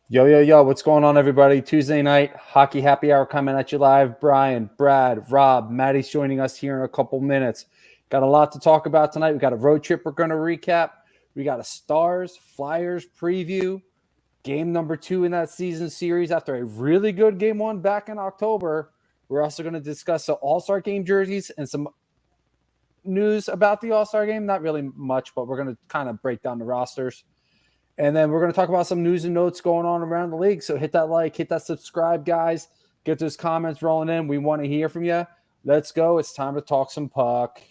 Yo, yo, yo, what's going on, everybody? Tuesday night, hockey happy hour coming at you live. Brian, Brad, Rob, Maddie's joining us here in a couple minutes. Got a lot to talk about tonight. We got a road trip we're going to recap. We got a Stars, Flyers preview. Game number 2 in that season series after a really good game 1 back in October. We're also going to discuss the All-Star game jerseys and some news about the All-Star game. Not really much, but we're going to kind of break down the rosters. And then we're going to talk about some news and notes going on around the league. So hit that like, hit that subscribe, guys. Get those comments rolling in. We want to hear from you. Let's go. It's time to talk some puck.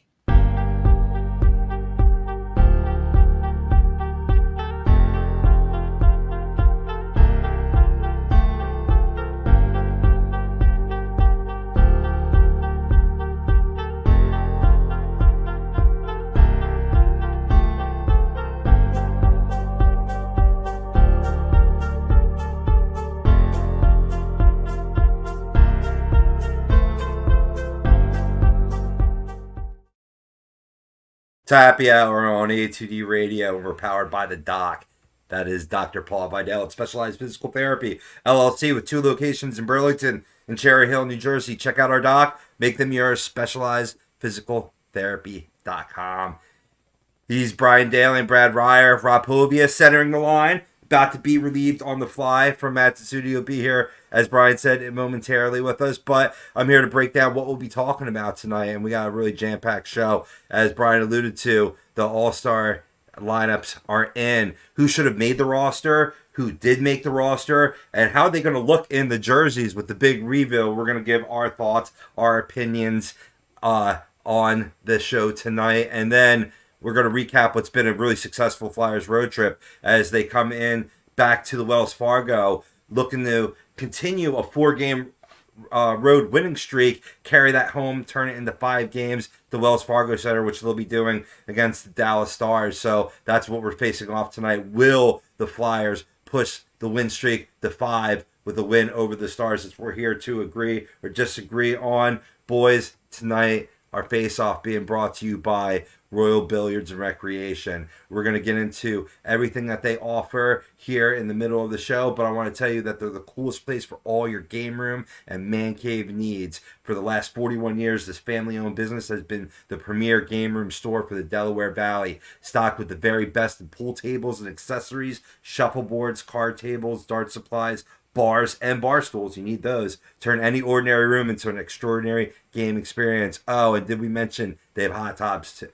To Happy Hour on A2D Radio. We're powered by the doc. That is Dr. Paul Vidal at Specialized Physical Therapy, LLC, with 2 locations in Burlington and Cherry Hill, New Jersey. Check out our doc. Make them yours. SpecializedPhysicalTherapy.com. He's Brian Daly and Brad Ryer. Rob Hovia centering the line. About to be relieved on the fly from Matt Tessuti. Will be here, as Brian said, momentarily with us. But I'm here to break down what we'll be talking about tonight. And we got a really jam-packed show. As Brian alluded to, the All-Star lineups are in. Who should have made the roster? Who did make the roster? And how are they going to look in the jerseys with the big reveal? We're going to give our thoughts, our opinions on the show tonight. And then we're going to recap what's been a really successful Flyers road trip as they come in back to the Wells Fargo, looking to continue a 4-game road winning streak, carry that home, turn it into 5 games, the Wells Fargo Center, which they'll be doing against the Dallas Stars. So that's what we're facing off tonight. Will the Flyers push the win streak to 5 with a win over the Stars? As we're here to agree or disagree on. Boys, tonight, our face-off being brought to you by Royal Billiards and Recreation. We're going to get into everything that they offer here in the middle of the show, but I want to tell you that they're the coolest place for all your game room and man cave needs. For the last 41 years, this family-owned business has been the premier game room store for the Delaware Valley, stocked with the very best in pool tables and accessories, shuffleboards, card tables, dart supplies, bars, and bar stools. You need those. Turn any ordinary room into an extraordinary game experience. Oh, and did we mention they have hot tubs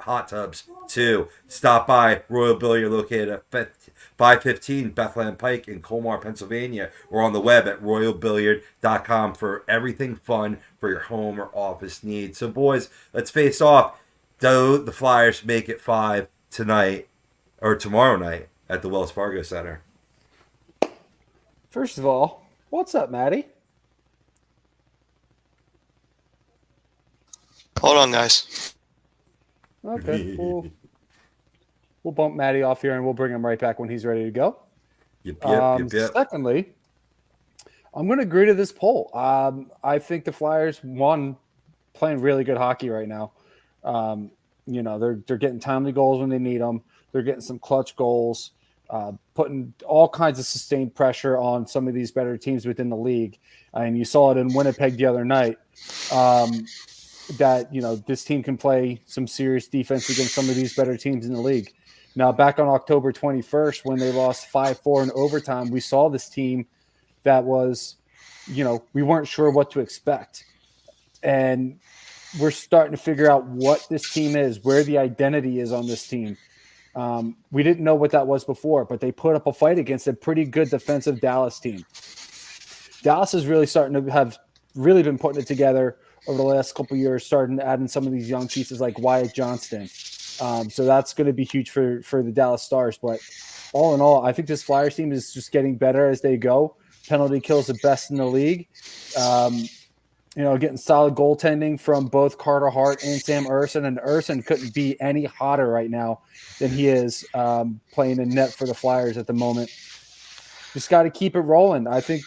too? Stop by Royal Billiard, located at 515 Bethlehem Pike in Colmar, Pennsylvania, or on the web at royalbilliard.com for everything fun for your home or office needs. So, boys, let's face off. Do the Flyers make it 5 tonight or tomorrow night at the Wells Fargo Center? First of all, what's up, Maddie? Hold on, guys. Okay, we'll bump Maddie off here and we'll bring him right back when he's ready to go. Yep. Secondly, I'm going to agree to this poll. I think the Flyers, playing really good hockey right now. They're getting timely goals when they need them. They're getting some clutch goals. Putting all kinds of sustained pressure on some of these better teams within the league. And you saw it in Winnipeg the other night, that, this team can play some serious defense against some of these better teams in the league. Now, back on October 21st, when they lost 5-4 in overtime, we saw this team that was, we weren't sure what to expect. And we're starting to figure out what this team is, where the identity is on this team. We didn't know what that was before, but they put up a fight against a pretty good defensive Dallas team. Dallas is really starting to have really been putting it together over the last couple of years, starting to add in some of these young pieces like Wyatt Johnston. So that's going to be huge for the Dallas Stars. But all in all, I think this Flyers team is just getting better as they go. Penalty kills the best in the league. Getting solid goaltending from both Carter Hart and Sam Ersson. And Ersson couldn't be any hotter right now than he is playing in net for the Flyers at the moment. Just got to keep it rolling. I think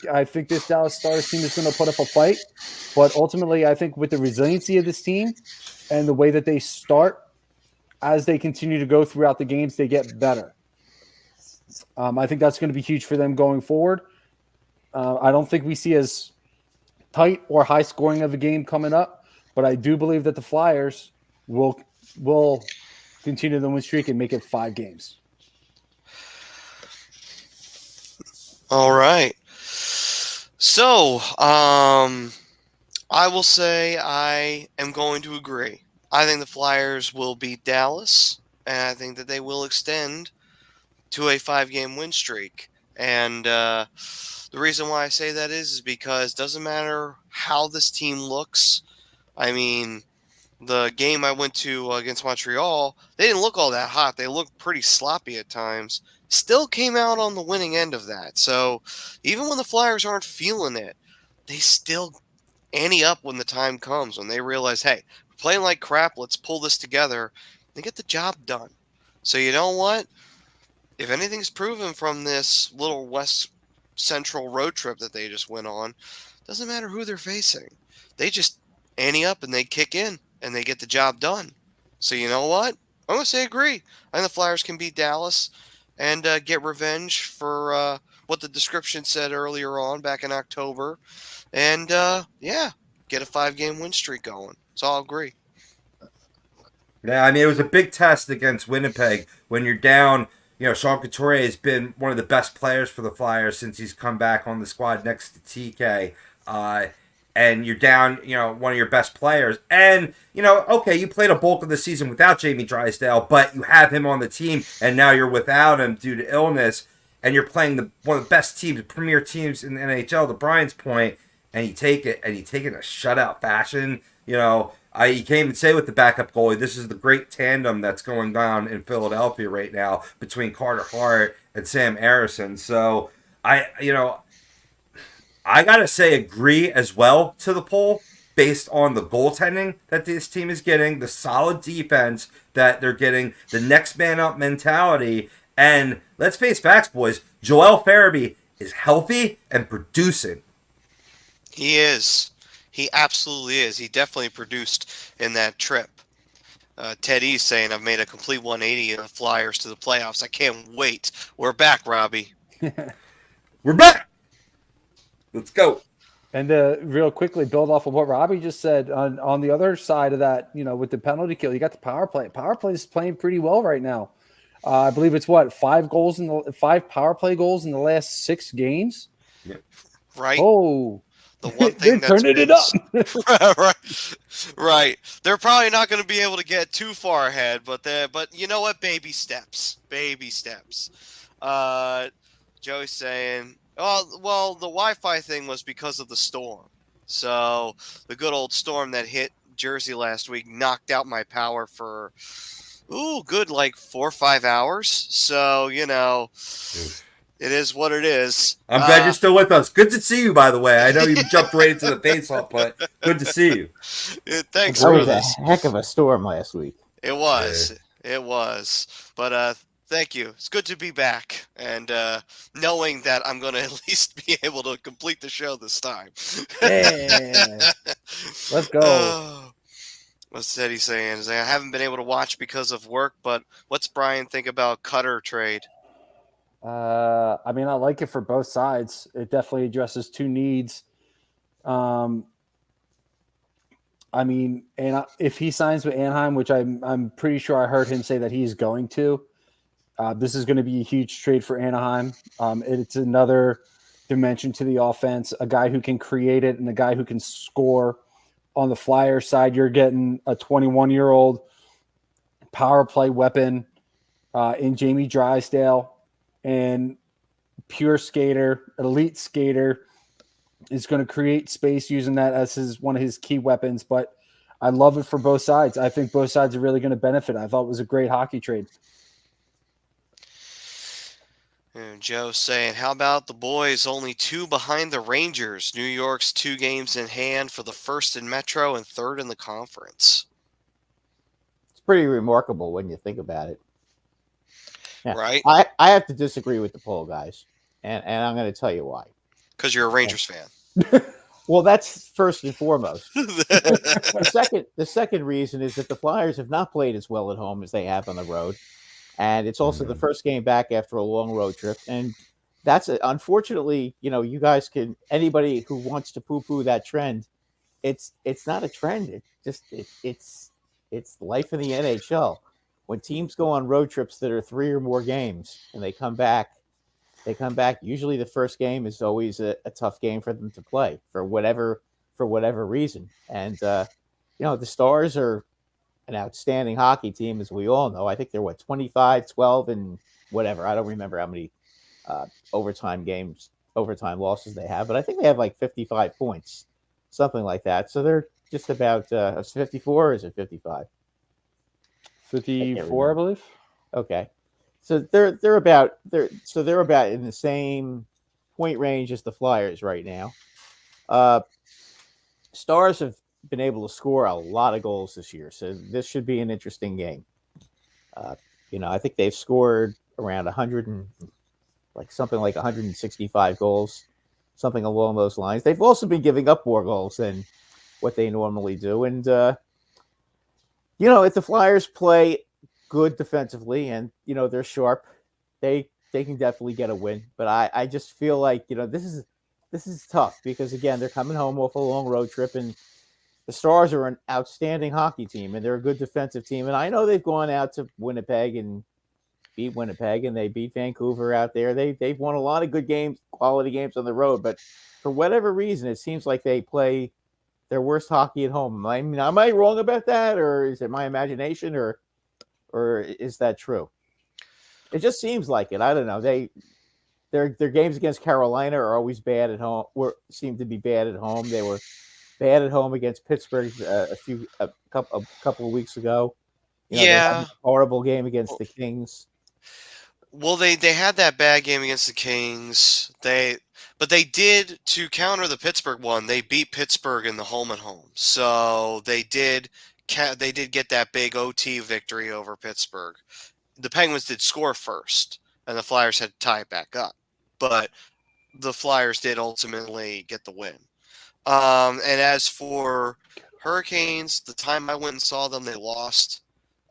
this Dallas Stars team is going to put up a fight. But ultimately, I think with the resiliency of this team and the way that they start, as they continue to go throughout the games, they get better. I think that's going to be huge for them going forward. I don't think we see as tight or high scoring of a game coming up, but I do believe that the Flyers will continue the win streak and make it 5 games. All right. So, I will say I am going to agree. I think the Flyers will beat Dallas, and I think that they will extend to a 5-game win streak. And the reason why I say that is because it doesn't matter how this team looks. I mean, the game I went to against Montreal, they didn't look all that hot. They looked pretty sloppy at times. Still came out on the winning end of that. So even when the Flyers aren't feeling it, they still ante up when the time comes, when they realize, hey, we're playing like crap, let's pull this together. They get the job done. So you know what? If anything's proven from this little West Central road trip that they just went on, doesn't matter who they're facing. They just ante up and they kick in and they get the job done. So you know what? I'm going to say agree. I think the Flyers can beat Dallas and get revenge for what the description said earlier on back in October. And, get a 5-game win streak going. So I'll agree. Yeah, I mean, it was a big test against Winnipeg when you're down. You know, Sean Couturier has been one of the best players for the Flyers since he's come back on the squad next to TK. And you're down, one of your best players. And, okay, you played a bulk of the season without Jamie Drysdale, but you have him on the team, and now you're without him due to illness, and you're playing one of the best teams, premier teams in the NHL, to Brian's point, and you take it, and you take it in a shutout fashion. You can't even say with the backup goalie, this is the great tandem that's going down in Philadelphia right now between Carter Hart and Sam Harrison. So, I got to say agree as well to the poll based on the goaltending that this team is getting, the solid defense that they're getting, the next man up mentality, and let's face facts, boys, Joel Farabee is healthy and producing. He is. He absolutely is. He definitely produced in that trip. Ted E's saying, I've made a complete 180 in the Flyers to the playoffs. I can't wait. We're back, Robbie. We're back. Let's go. And real quickly, build off of what Robbie just said, on the other side of that, with the penalty kill, you got the power play. Power play is playing pretty well right now. I believe it's 5 power play goals in the last 6 games. Yeah. Right. Oh, the one thing that's turning it up. right. They're probably not going to be able to get too far ahead, but you know what? Baby steps. Joey's saying, well, the Wi-Fi thing was because of the storm. So the good old storm that hit Jersey last week knocked out my power for good 4 or 5 hours. So it is what it is. I'm glad you're still with us. Good to see you, by the way. I know you jumped right into the face-off, but good to see you. Thanks that for was this. a heck of a storm last week. It was. Yeah. It was. But thank you. It's good to be back. And knowing that I'm going to at least be able to complete the show this time. Yeah. Let's go. What's Eddie saying? He's like, I haven't been able to watch because of work, but what's Brian think about Cutter trade? I like it for both sides. It definitely addresses 2 needs. And if he signs with Anaheim, which I'm pretty sure I heard him say that he's going to, this is going to be a huge trade for Anaheim. It's another dimension to the offense, a guy who can create it and a guy who can score. On the Flyers side, you're getting a 21-year-old power play weapon in Jamie Drysdale, and pure skater, elite skater, is going to create space using that as one of his key weapons. But I love it for both sides. I think both sides are really going to benefit. I thought it was a great hockey trade. And Joe's saying, how about the boys only 2 behind the Rangers? New York's 2 games in hand for the first in Metro and 3rd in the conference. It's pretty remarkable when you think about it. Now, right? I have to disagree with the poll, guys. And I'm going to tell you why. Because you're a Rangers fan. Well, that's first and foremost. The second reason is that the Flyers have not played as well at home as they have on the road. And it's also the first game back after a long road trip. And that's unfortunately, you guys can, anybody who wants to poo-poo that trend, it's not a trend. It's life in the NHL. When teams go on road trips that are 3 or more games and they come back. Usually the first game is always a tough game for them to play for whatever reason. And the Stars are an outstanding hockey team, as we all know. I think they're 25, 12, and whatever. I don't remember how many overtime losses they have, but I think they have like 55 points, something like that. So they're just about 54, or is it 55? 54, I believe. Okay. So they're about in the same point range as the Flyers right now. Stars have been able to score a lot of goals this year, so this should be an interesting game. I think they've scored around 100 and something like 165 goals, something along those lines. They've also been giving up more goals than what they normally do, and if the Flyers play good defensively and they're sharp, they can definitely get a win. But I just feel like this is tough because again they're coming home off a long road trip, and the Stars are an outstanding hockey team and they're a good defensive team. And I know they've gone out to Winnipeg and beat Winnipeg, and they beat Vancouver out there. They've won a lot of good games, quality games on the road, but for whatever reason it seems like they play their worst hockey at home. Am I wrong about that, or is it my imagination, or is that true? It just seems like it. I don't know. Their games against Carolina are always bad at home. Seem to be bad at home. They were bad at home against Pittsburgh a couple of weeks ago. They had a horrible game against the Kings. Well, they had that bad game against the Kings. But they did, to counter the Pittsburgh one, they beat Pittsburgh in the home and home. So they did get that big OT victory over Pittsburgh. The Penguins did score first, and the Flyers had to tie it back up. But the Flyers did ultimately get the win. And as for Hurricanes, the time I went and saw them, they lost.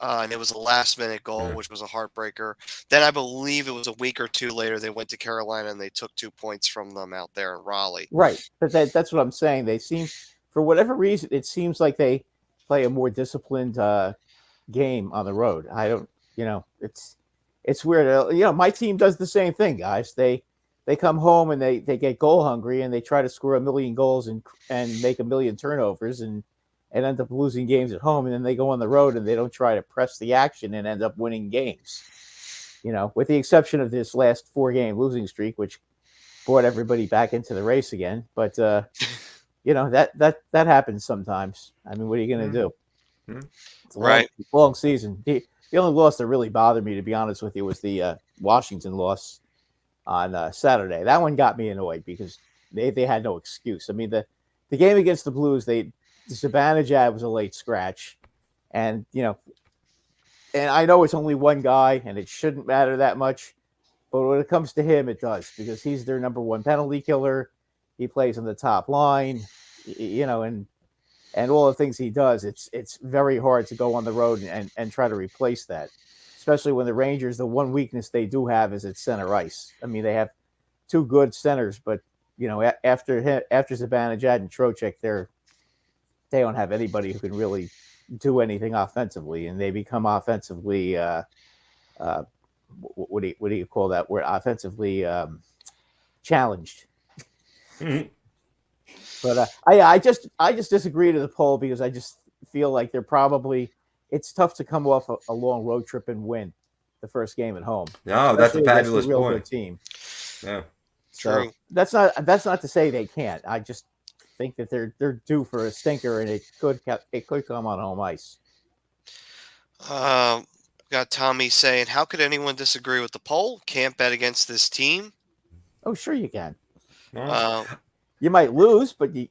And it was a last-minute goal, which was a heartbreaker. Then I believe it was a week or two later they went to Carolina and they took 2 points from them out there in Raleigh. Right, but that's what I'm saying. They seem, for whatever reason, it seems like they play a more disciplined game on the road. I don't, it's weird. My team does the same thing, guys. They come home and they get goal hungry and they try to score 1 million goals and make 1 million turnovers and end up losing games at home, and then they go on the road and they don't try to press the action and end up winning games. With the exception of this last 4-game losing streak, which brought everybody back into the race again. But that happens sometimes. I mean, what are you going to do? It's a long season. The only loss that really bothered me, to be honest with you, was the Washington loss on Saturday. That one got me annoyed because they had no excuse. I mean, the game against the Blues, Zibanejad was a late scratch, and and I know it's only one guy and it shouldn't matter that much, but when it comes to him, it does, because he's their number one penalty killer. He plays on the top line, and all the things he does, it's very hard to go on the road and try to replace that, especially when the Rangers, the one weakness they do have is at center ice. I mean, they have 2 good centers, but after Zibanejad and Trocheck, they don't have anybody who can really do anything offensively, and they become offensively what do you call that word? Offensively challenged. Mm-hmm. But I just disagree to the poll because I just feel like it's tough to come off a long road trip and win the first game at home. No, that's a fabulous real point. Good team. Yeah, so that's not to say they can't. I just think that they're due for a stinker, and it could come on home ice. Got Tommy saying, how could anyone disagree with the poll? Can't bet against this team. Oh, sure you can. No. You might lose, but you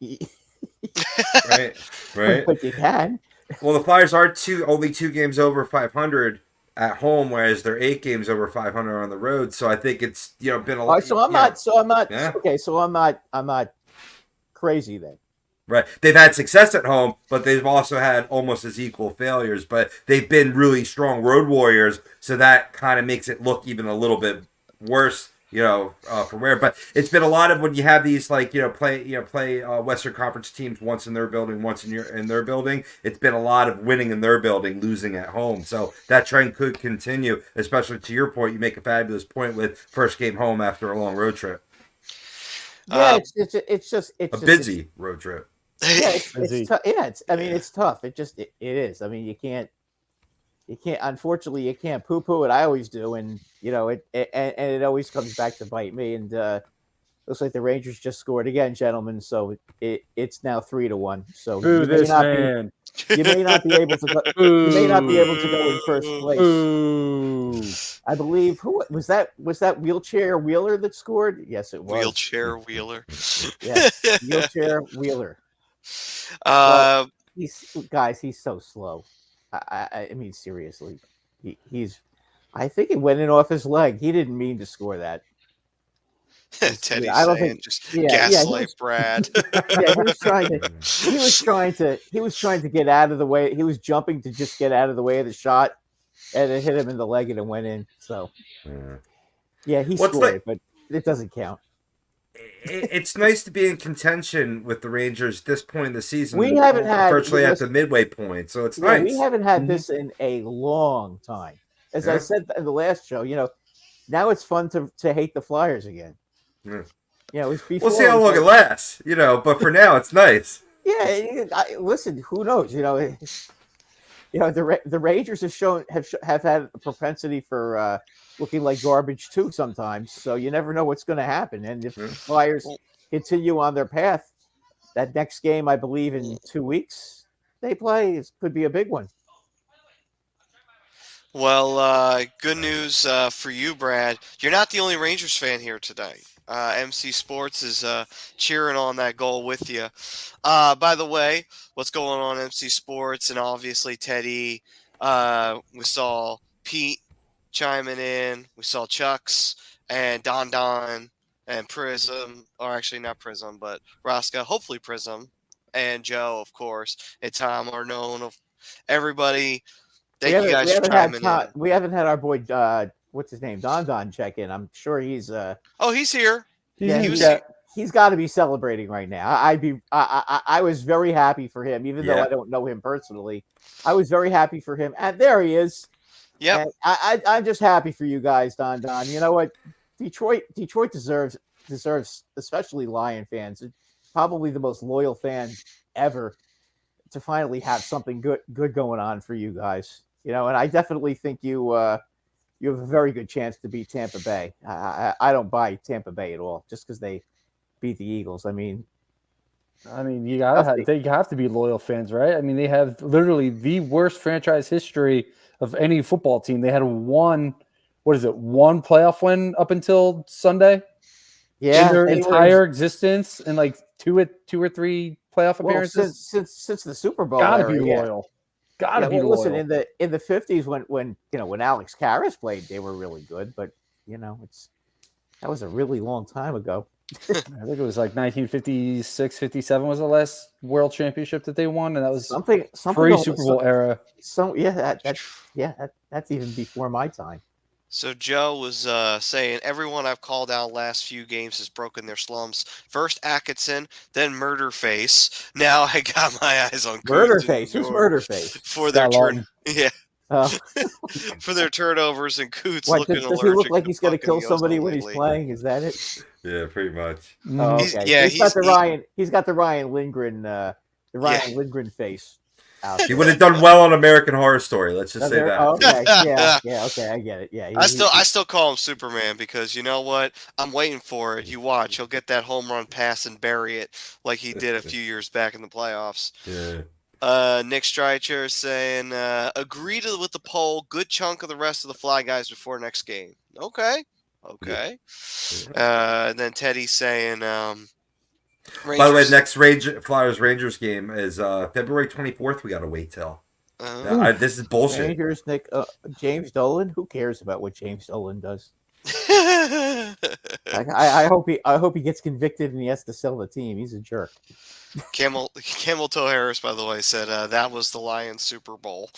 right. But you can. Well, the Flyers are only 2 games over 500 at home, whereas they're 8 games over 500 on the road. So I think it's been a lot. So I'm not. Yeah. Okay, so I'm not crazy then. Right. They've had success at home, but they've also had almost as equal failures. But they've been really strong road warriors, so that kind of makes it look even a little bit worse for where. But it's been a lot of when you have these play Western Conference teams once in their building, once in their building. It's been a lot of winning in their building, losing at home. So that trend could continue, especially to your point. You make a fabulous point with first game home after a long road trip. Yeah, it's just busy road trip. Yeah, it's tough. Yeah, it's tough. It is. I mean, you can't. Unfortunately, you can't poo-poo it. I always do, and it always comes back to bite me. And looks like the Rangers just scored again, gentlemen. So it's now 3-1. So Boo this man. You may not be able to go. You may not be able to go in first place. Boo. I believe who was that? Was that Wheelchair Wheeler that scored? Yes, it was. Wheelchair Wheeler. Yes, Wheelchair Wheeler. He's so slow. I mean, seriously, I think it went in off his leg. He didn't mean to score that. Teddy gaslight Brad. Yeah, he was trying to get out of the way. He was jumping to just get out of the way of the shot, and it hit him in the leg and it went in. So, yeah, he scored, but it doesn't count. It's nice to be in contention with the Rangers at this point in the season. We haven't had virtually at the midway point, so it's nice. We haven't had this in a long time. As I said in the last show, now it's fun to hate the Flyers again. Yeah. It was before. We'll see how long it lasts, but for now it's nice. Yeah, listen, who knows? The Rangers have had a propensity for looking like garbage too sometimes. So you never know what's going to happen. And if the Flyers continue on their path, that next game, I believe in 2 weeks, they play, it could be a big one. Well, good news for you, Brad. You're not the only Rangers fan here tonight. MC Sports is cheering on that goal with you. By the way, what's going on MC Sports and obviously Teddy? We saw Pete chiming in. We saw Chucks and Don and Prism, or actually not Prism, but Rosca, hopefully Prism, and Joe, of course, and Tom are known of everybody. Thank you guys for chiming in. We haven't had our boy, what's his name, Don check in. I'm sure he's. He's here. He's got to be celebrating right now. I was very happy for him, even though I don't know him personally. I was very happy for him, and there he is. Yeah, I'm just happy for you guys, Don. You know what? Detroit deserves, especially Lion fans, probably the most loyal fans ever, to finally have something good going on for you guys. And I definitely think you have a very good chance to beat Tampa Bay. I don't buy Tampa Bay at all just because they beat the Eagles. I mean, they have to be loyal fans, right? I mean, they have literally the worst franchise history of any football team. They had one playoff win up until Sunday? Yeah. In their entire existence, and like two or three playoff appearances? Since the Super Bowl. Gotta be loyal. Gotta be loyal. Listen, in the 50s when Alex Karras played, they were really good, but that was a really long time ago. I think it was like 1956, 57 was the last world championship that they won, and that was something pre-Super Bowl era. That's even before my time. So Joe was saying everyone I've called out last few games has broken their slumps. First Atkinson, then Murderface. Now I got my eyes on Murderface. Who's Murderface? For their for their turnovers and Coots looking allergic. Does he look like he's going to kill somebody when he's playing? Is that it? Yeah, pretty much. Oh, okay. He's got the Ryan Lindgren Lindgren face. He would have done well on American Horror Story. Let's just say that. Okay, yeah, okay, I get it. Yeah, I still call him Superman because you know what? I'm waiting for it. You watch, he'll get that home run pass and bury it like he did a few years back in the playoffs. Yeah. Nick Streicher is saying, agree with the poll. Good chunk of the rest of the Fly guys before next game. Okay. Yeah. And then Teddy's saying, Rangers. By the way, next Flyers-Rangers game is February 24th. We got to wait till. This is bullshit. Rangers, Nick, James Dolan. Who cares about what James Dolan does? I hope he gets convicted and he has to sell the team. He's a jerk. Camel Toe Harris, by the way, said that was the Lions Super Bowl.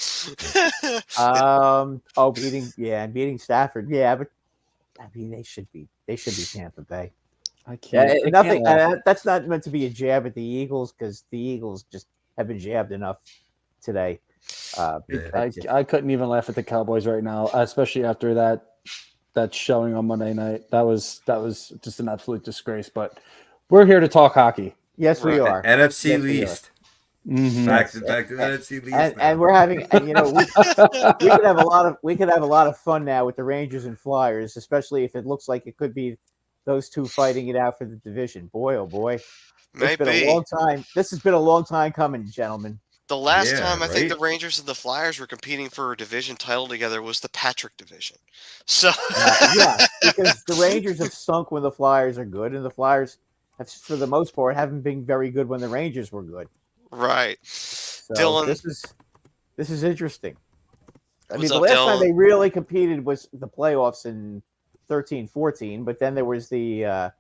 Beating Stafford. Yeah, but I mean, they should be Tampa Bay. I can't. Nothing. That's not meant to be a jab at the Eagles because the Eagles just have been jabbed enough today. I couldn't even laugh at the Cowboys right now, especially after that showing on Monday night. That was just an absolute disgrace. But we're here to talk hockey. Yes, we are. NFC least. Mm-hmm. Back to the NFC least. And we're having, and we could have a lot of fun now with the Rangers and Flyers, especially if it looks like it could be those two fighting it out for the division. Boy, oh boy, it's been a long time. This has been a long time coming, gentlemen. The last time I think the Rangers and the Flyers were competing for a division title together was the Patrick division. So because the Rangers have sunk when the Flyers are good, and the Flyers have, for the most part, haven't been very good when the Rangers were good. Right. So Dylan, this is interesting. I mean, What's the up, last Dylan? time they really competed was the playoffs in 13-14, but then there was the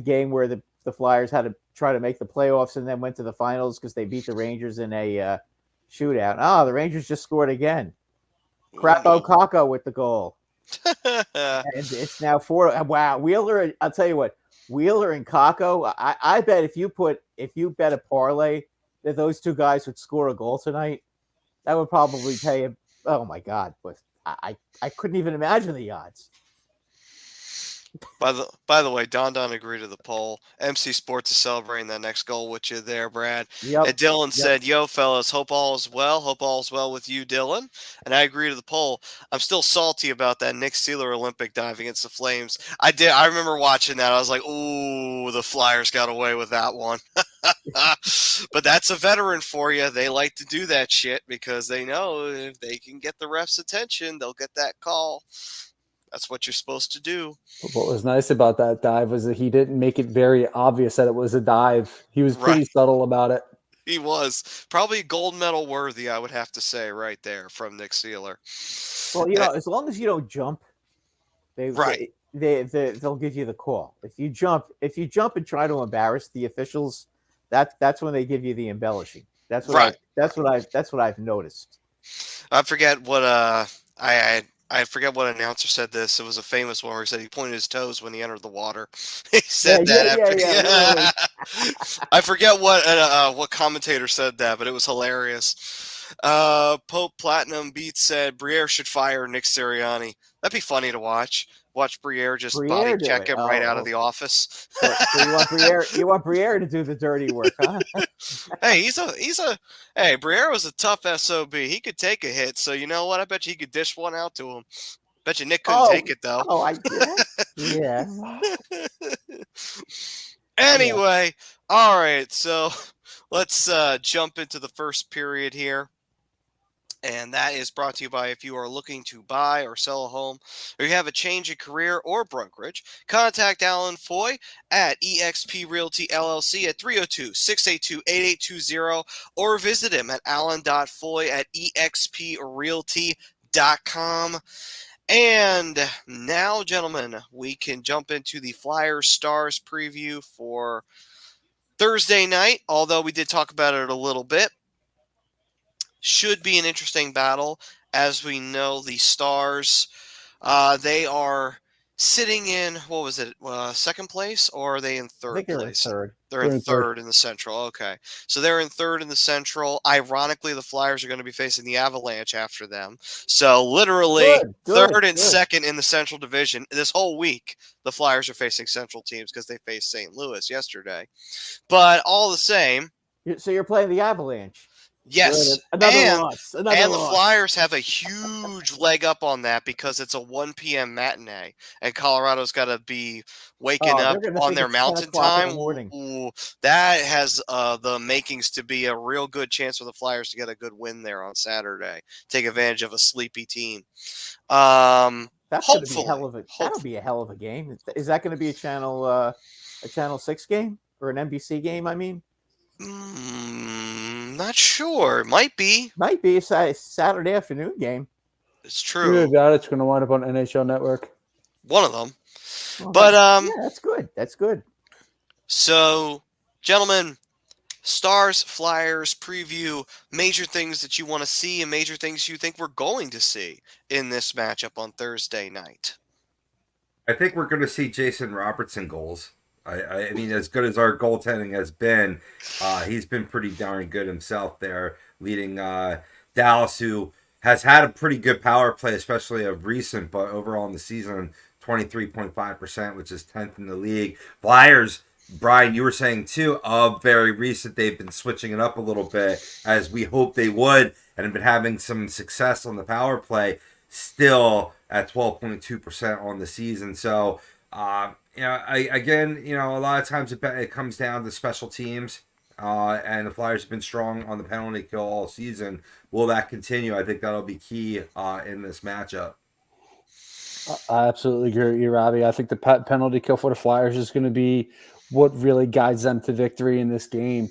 game where the Flyers had to try to make the playoffs and then went to the finals because they beat the Rangers in a shootout. Oh, the Rangers just scored again. Crapo Kako with the goal. And it's now 4. Wow, Wheeler, I'll tell you what, Wheeler and Kako, I bet if you bet a parlay that those two guys would score a goal tonight, that would probably pay him. Oh my God, but I couldn't even imagine the odds. By the way, Don agreed to the poll. MC Sports is celebrating that next goal with you there, Brad. Yep. And Dylan said, "Yo, fellas, hope all is well. Hope all is well with you, Dylan." And I agree to the poll. I'm still salty about that Nick Seeler Olympic dive against the Flames. I remember watching that. I was like, "Ooh, the Flyers got away with that one." But that's a veteran for you. They like to do that shit because they know if they can get the ref's attention, they'll get that call. That's what you're supposed to do. What was nice about that dive was that he didn't make it very obvious that it was a dive. He was pretty subtle about it. He was probably gold medal worthy, I would have to say, right there from Nick Seeler. Well, as long as you don't jump, they'll give you the call. If you jump and try to embarrass the officials, that's when they give you the embellishing. That's what I've noticed. I forget what I forget what announcer said this. It was a famous one where he said he pointed his toes when he entered the water. He said that after. I forget what commentator said that, but it was hilarious. Pope Platinum Beats said Briere should fire Nick Sirianni. That'd be funny to watch. Watch Briere just body check him right out of the office. So you want Briere to do the dirty work, huh? Hey, Briere was a tough SOB. He could take a hit, so you know what? I bet you he could dish one out to him. Bet you Nick couldn't take it though. Oh, I did. Yeah. Anyway, all right. So let's jump into the first period here. And that is brought to you by if you are looking to buy or sell a home, or you have a change in career or brokerage, contact Alan Foy at eXp Realty LLC at 302-682-8820, or visit him at alan.foy@exprealty.com. And now, gentlemen, we can jump into the Flyers Stars preview for Thursday night, although we did talk about it a little bit. Should be an interesting battle. As we know, the Stars, they are sitting in, what was it, second place, or are they in third place? They're in third in the Central. Okay. So they're in third in the Central. Ironically, the Flyers are going to be facing the Avalanche after them. So literally third and second in the Central Division. This whole week, the Flyers are facing Central teams because they faced St. Louis yesterday. But all the same. So you're playing the Avalanche. Yes, another loss. The Flyers have a huge leg up on that because it's a 1 p.m. matinee, and Colorado's got to be waking up on their mountain time. Ooh, that has the makings to be a real good chance for the Flyers to get a good win there on Saturday. Take advantage of a sleepy team. That's going to be that'll be a hell of a game. Is that going to be a Channel 6 game or an NBC game? I mean. Not sure. Might be a Saturday afternoon game. It's true. Either that, it's going to wind up on NHL Network. One of them. Well, but yeah, that's good. That's good. So, gentlemen, Stars, Flyers preview, major things that you want to see and major things you think we're going to see in this matchup on Thursday night. I think we're going to see Jason Robertson goals. I mean, as good as our goaltending has been, he's been pretty darn good himself there, leading Dallas, who has had a pretty good power play, especially of recent, but overall in the season, 23.5%, which is 10th in the league. Flyers, Brian, you were saying too, of very recent, they've been switching it up a little bit, as we hoped they would, and have been having some success on the power play, still at 12.2% on the season. So, a lot of times it comes down to special teams, and the Flyers have been strong on the penalty kill all season. Will that continue? I think that'll be key in this matchup. I absolutely agree with you, Robbie. I think the penalty kill for the Flyers is going to be what really guides them to victory in this game.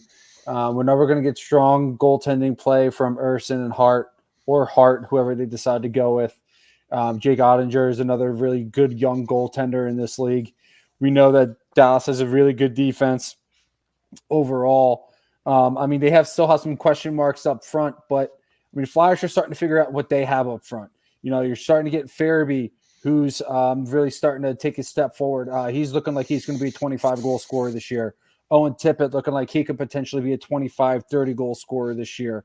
We're never going to get strong goaltending play from Urson and Hart, whoever they decide to go with. Jake Ottinger is another really good young goaltender in this league. We know that Dallas has a really good defense overall. They still have some question marks up front, but Flyers are starting to figure out what they have up front. You're starting to get Farabee, who's really starting to take a step forward. He's looking like he's going to be a 25-goal scorer this year. Owen Tippett looking like he could potentially be a 25, 30-goal scorer this year.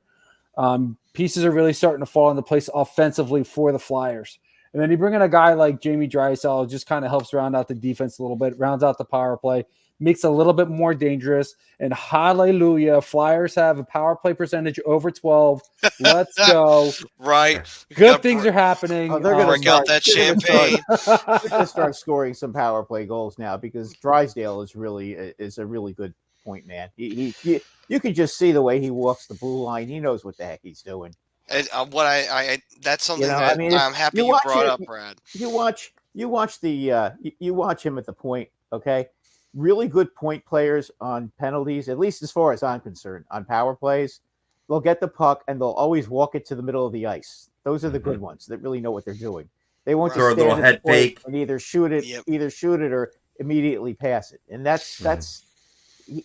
Pieces are really starting to fall into place offensively for the Flyers. And then you bring in a guy like Jamie Drysdale, just kind of helps round out the defense a little bit, rounds out the power play, makes it a little bit more dangerous. And hallelujah, Flyers have a power play percentage over 12. Let's go. Right. Good things are happening. They're going to break out that champagne. They're going to start scoring some power play goals now, because Drysdale is a really good point man. You can just see the way he walks the blue line. He knows what the heck he's doing. And, that's something I'm happy you brought up, Brad. You watch him at the point, okay? Really good point players on penalties, at least as far as I'm concerned, on power plays. They'll get the puck and they'll always walk it to the middle of the ice. Those are the good ones that really know what they're doing. They won't Throw a just little stand head fake and either shoot it or immediately pass it. And that's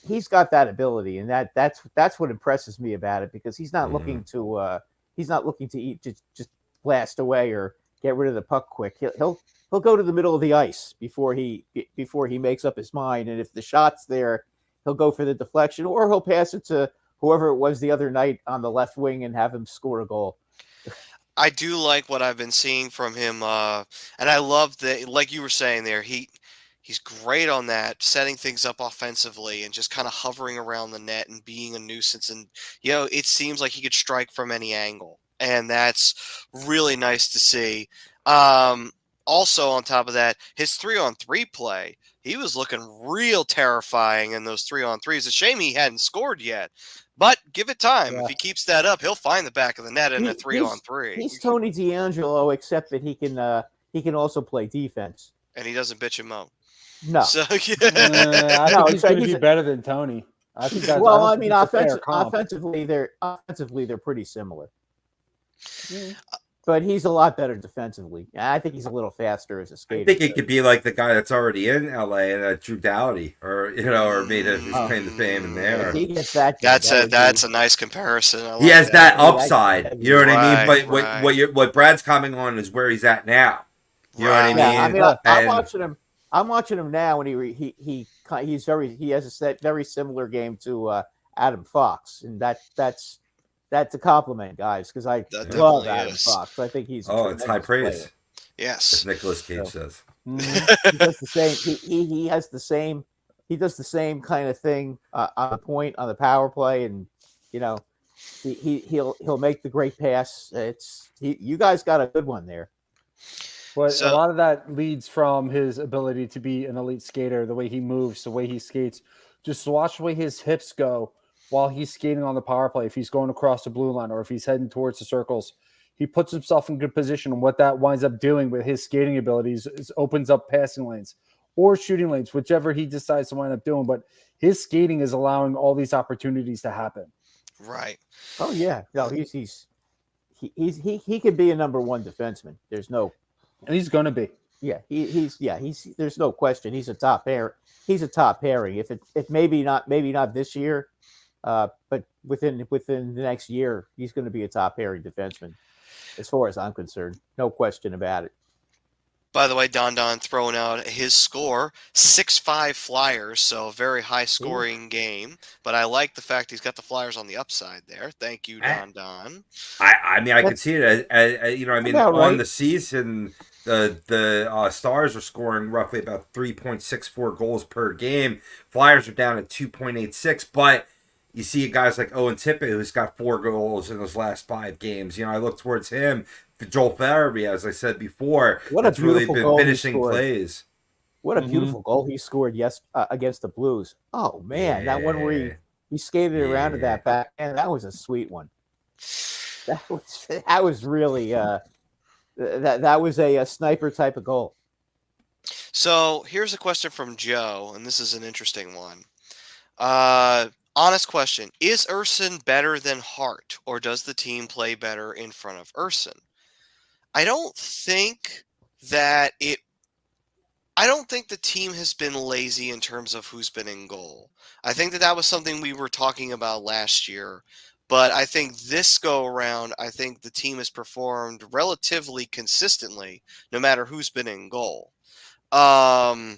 he's got that ability, and that's what impresses me about it, because he's not looking to just blast away or get rid of the puck quick. He'll go to the middle of the ice before he makes up his mind, and if the shot's there, he'll go for the deflection, or he'll pass it to whoever it was the other night on the left wing and have him score a goal. I do like what I've been seeing from him, and I love that, like you were saying there, he's great on that, setting things up offensively and just kind of hovering around the net and being a nuisance. And, it seems like he could strike from any angle, and that's really nice to see. Also, on top of that, his 3-on-3 play, he was looking real terrifying in those 3-on-3s. It's a shame he hadn't scored yet, but give it time. Yeah. If he keeps that up, he'll find the back of the net in a 3-on-3. He's Tony DeAngelo, except that he can also play defense. And he doesn't bitch him out. No. So, I think he's going to be better than Tony. I think that's offensively they're pretty similar. But he's a lot better defensively. I think he's a little faster as a skater. I think he could be like the guy that's already in LA and Drew Doughty, or made his claim to fame in there. He gets that. That's a nice comparison. He has that upside. You know what I mean? But what Brad's commenting on is where he's at now. You know what I mean? I'm watching him now, and he has a very similar game to Adam Fox, and that's a compliment, guys, because I love Adam Fox. I think he's it's high praise. Player. Yes, as Nicolas Cage says. He does the same. He has the same. He does the same kind of thing on the point, on the power play, and he'll make the great pass. You guys got a good one there. But a lot of that leads from his ability to be an elite skater, the way he moves, the way he skates. Just watch the way his hips go while he's skating on the power play. If he's going across the blue line or if he's heading towards the circles, he puts himself in good position. And what that winds up doing with his skating abilities is opens up passing lanes or shooting lanes, whichever he decides to wind up doing. But his skating is allowing all these opportunities to happen. Right. Oh yeah. No, he could be a number one defenseman. There's no. And he's going to be. Yeah, he's there's no question. He's a top pair. He's a top pairing. If maybe not this year, But within the next year, he's going to be a top pairing defenseman, as far as I'm concerned. No question about it. By the way, Don throwing out his score, 6-5 Flyers, so a very high-scoring game. But I like the fact he's got the Flyers on the upside there. Thank you, Don. I mean, I could see it. On right. the season, the Stars are scoring roughly about 3.64 goals per game. Flyers are down at 2.86, but you see guys like Owen Tippett, who's got 4 goals in his last 5 games. I look towards him. Joel Farabee, as I said before, that's really been finishing plays. What a beautiful goal he scored against the Blues. Oh, man, that one where he skated around to that back, and that was a sweet one. That was really that was a sniper type of goal. So here's a question from Joe, and this is an interesting one. Honest question. Is Urson better than Hart, or does the team play better in front of Urson? I don't think the team has been lazy in terms of who's been in goal. I think that was something we were talking about last year, but I think this go around, I think the team has performed relatively consistently, no matter who's been in goal. As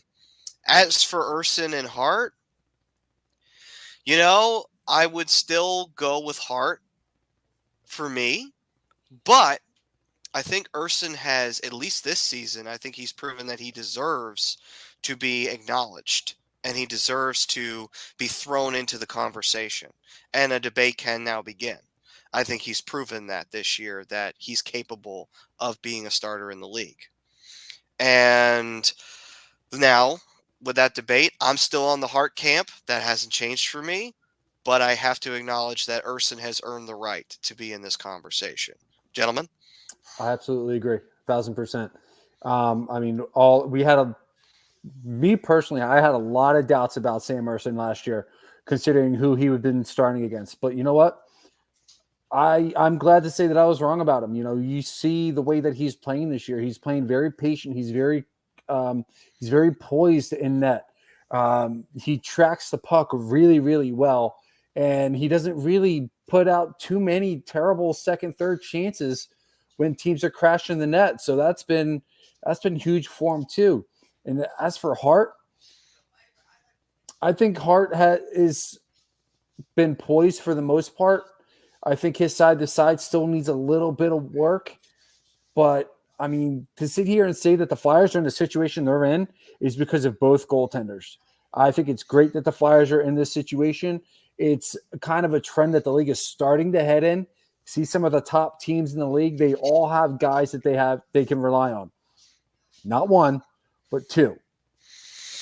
for Urson and Hart, I would still go with Hart for me, but I think Urson has, at least this season, I think he's proven that he deserves to be acknowledged and he deserves to be thrown into the conversation. And a debate can now begin. I think he's proven that this year, that he's capable of being a starter in the league. And now, with that debate, I'm still on the Hart camp. That hasn't changed for me. But I have to acknowledge that Urson has earned the right to be in this conversation. Gentlemen? I absolutely agree, 1,000%. Me personally, I had a lot of doubts about Sam Urson last year, considering who he had been starting against. But you know what? I'm glad to say that I was wrong about him. You see the way that he's playing this year. He's playing very patient. He's very poised in net. He tracks the puck really, really well, and he doesn't really put out too many terrible second, third chances when teams are crashing the net. So that's been huge for him too. And as for Hart, I think Hart is been poised for the most part. I think his side to side still needs a little bit of work. But I mean, to sit here and say that the Flyers are in the situation they're in is because of both goaltenders. I think it's great that the Flyers are in this situation. It's kind of a trend that the league is starting to head in. See some of the top teams in the league, they all have guys that they can rely on. Not one, but 2.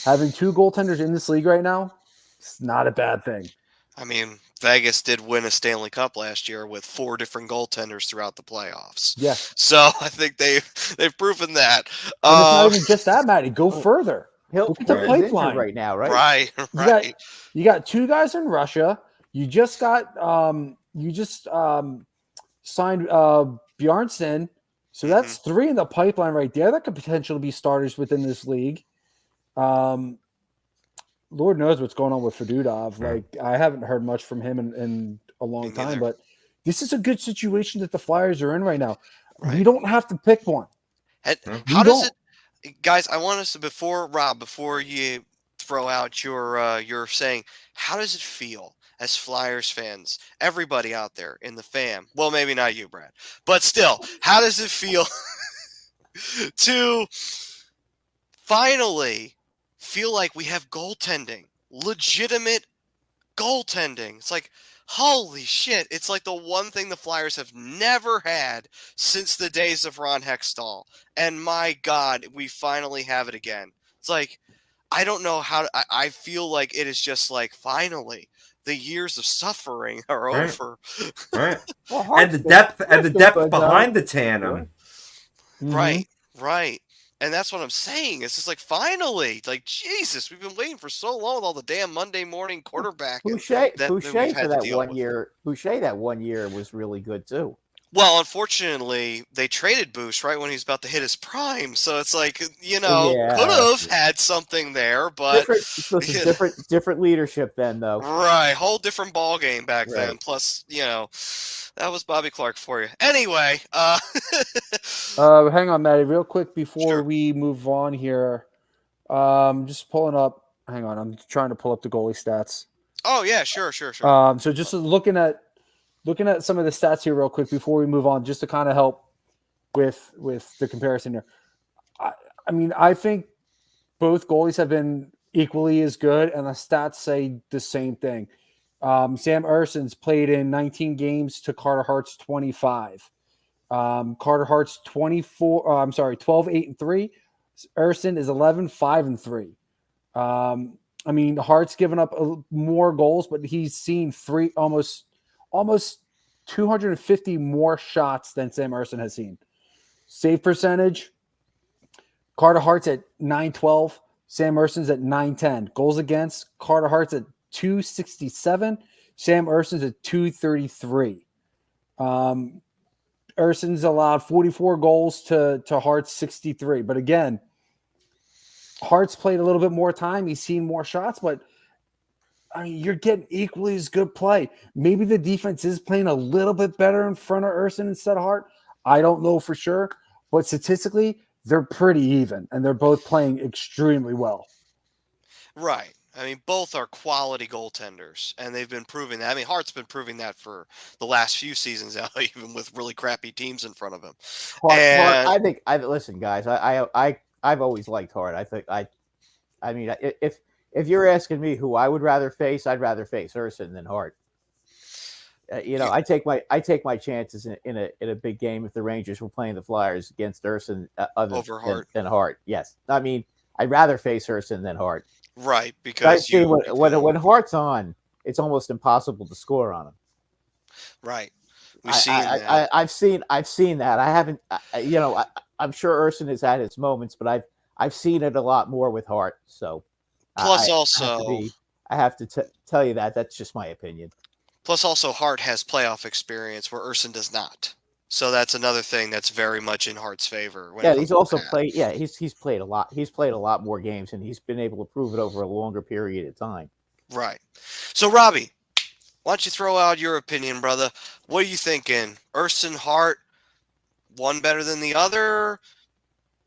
Having 2 goaltenders in this league right now, it's not a bad thing. I mean, Vegas did win a Stanley Cup last year with 4 different goaltenders throughout the playoffs. Yeah. So I think they've proven that. And it's not even just that, Matty. Go further. Look at the pipeline right now, right? Right. You got 2 guys in Russia. You just got signed Bjarnson. So that's 3 in the pipeline right there that could potentially be starters within this league. Lord knows what's going on with Fedotov. Like, I haven't heard much from him in a long time, but this is a good situation that the Flyers are in right now. Right. You don't have to pick one. How does it, guys? I want us to, before you throw out your saying, how does it feel as Flyers fans, everybody out there in the fam? Well, maybe not you, Brad, but still, how does it feel to finally feel like we have goaltending, legitimate goaltending? It's like, holy shit. It's like the one thing the Flyers have never had since the days of Ron Hextall. And my God, we finally have it again. It's like, I don't know how I feel like it is just like, finally, the years of suffering are over. Right. Well, and the depth behind the tandem. Right. And that's what I'm saying. It's just like, finally, like, Jesus, we've been waiting for so long with all the damn Monday morning quarterback. Boucher for that 1 year. Boucher that 1 year was really good too. Well, unfortunately, they traded Boosh right when he was about to hit his prime, so it's like, could Yeah. have had something there, but Different leadership then, though. right, whole different ball game back then. Right. Plus, that was Bobby Clark for you. Anyway, Hang on, Maddie, real quick before Sure. we move on here. Just pulling up. Hang on, I'm trying to pull up the goalie stats. Oh yeah, sure. So just looking at some of the stats here real quick before we move on, just to kind of help with the comparison here. I mean, I think both goalies have been equally as good, and the stats say the same thing. Sam Erson's played in 19 games to Carter Hart's 25. Carter Hart's 12-8-3. Erson is 11-5-3. I mean, Hart's given up more goals, but he's seen almost 250 more shots than Sam Erson has seen. Save percentage, Carter Hart's at .912. Sam Erson's at .910. Goals against, Carter Hart's at .267. Sam Erson's at .233. Erson's allowed 44 goals to Hart's 63. But again, Hart's played a little bit more time. He's seen more shots, but I mean, you're getting equally as good play. Maybe the defense is playing a little bit better in front of Erson instead of Hart. I don't know for sure, but statistically, they're pretty even, and they're both playing extremely well. Right. I mean, both are quality goaltenders, and they've been proving that. I mean, Hart's been proving that for the last few seasons now, even with really crappy teams in front of him. Hart, listen, guys. I've always liked Hart. I mean, if you're asking me who I would rather face, I'd rather face Erson than Hart. I take my chances in a big game if the Rangers were playing the Flyers against Erson than Hart. Yes, I mean, I'd rather face Erson than Hart. Right, because when Hart's on, it's almost impossible to score on him. Right. I've seen that. I haven't. I'm sure Erson has had his moments, but I've seen it a lot more with Hart. So, plus I have to tell you that that's just my opinion. Plus, also Hart has playoff experience where Erson does not. So that's another thing that's very much in Hart's favor. He's also played. Yeah, he's played a lot. He's played a lot more games, and he's been able to prove it over a longer period of time. Right. So, Robbie, why don't you throw out your opinion, brother? What are you thinking? Erson, Hart, one better than the other?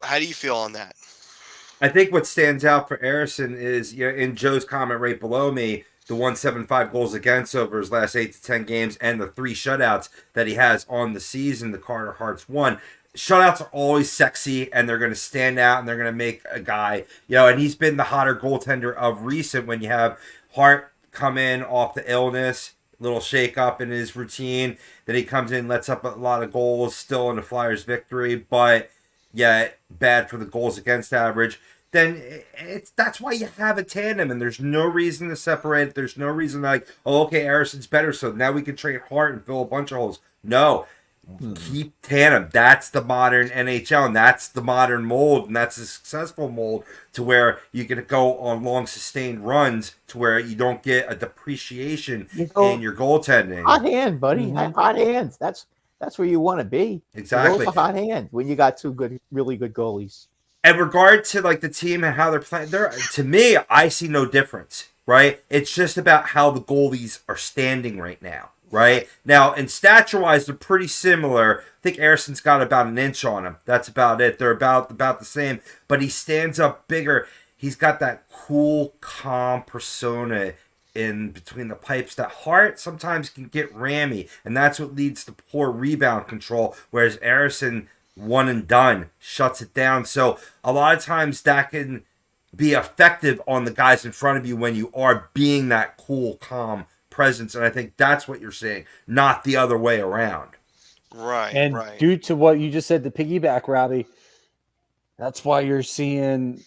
How do you feel on that? I think what stands out for Erson is, in Joe's comment right below me, the 175 goals against over his last 8 to 10 games and the 3 shutouts that he has on the season, the Carter Hart's won. Shutouts are always sexy, and they're going to stand out, and they're going to make a guy, and he's been the hotter goaltender of recent when you have Hart come in off the illness, little shake up in his routine. Then he comes in, lets up a lot of goals, still in the Flyers' victory, but bad for the goals against average. Then that's why you have a tandem, and there's no reason to separate it. There's no reason Erson's better, so now we can trade Hart and fill a bunch of holes. No. Keep tandem. That's the modern NHL, and that's the modern mold, and that's a successful mold to where you can go on long sustained runs to where you don't get a depreciation in your goaltending. Hot hand, buddy. Mm-hmm. Hot hands. That's where you want to be. Exactly. A hot hand when you got two really good goalies. In regard to the team and how they're playing, to me, I see no difference. Right? It's just about how the goalies are standing right now. Right? Now, in stature-wise, they're pretty similar. I think Erson's got about an inch on him. That's about it. They're about the same. But he stands up bigger. He's got that cool, calm persona in between the pipes. That Hart sometimes can get rammy, and that's what leads to poor rebound control, whereas Erson, one and done, shuts it down. So a lot of times that can be effective on the guys in front of you when you are being that cool, calm presence, and I think that's what you're saying, not the other way around. Right. And due to what you just said, the piggyback, Robbie, that's why you're seeing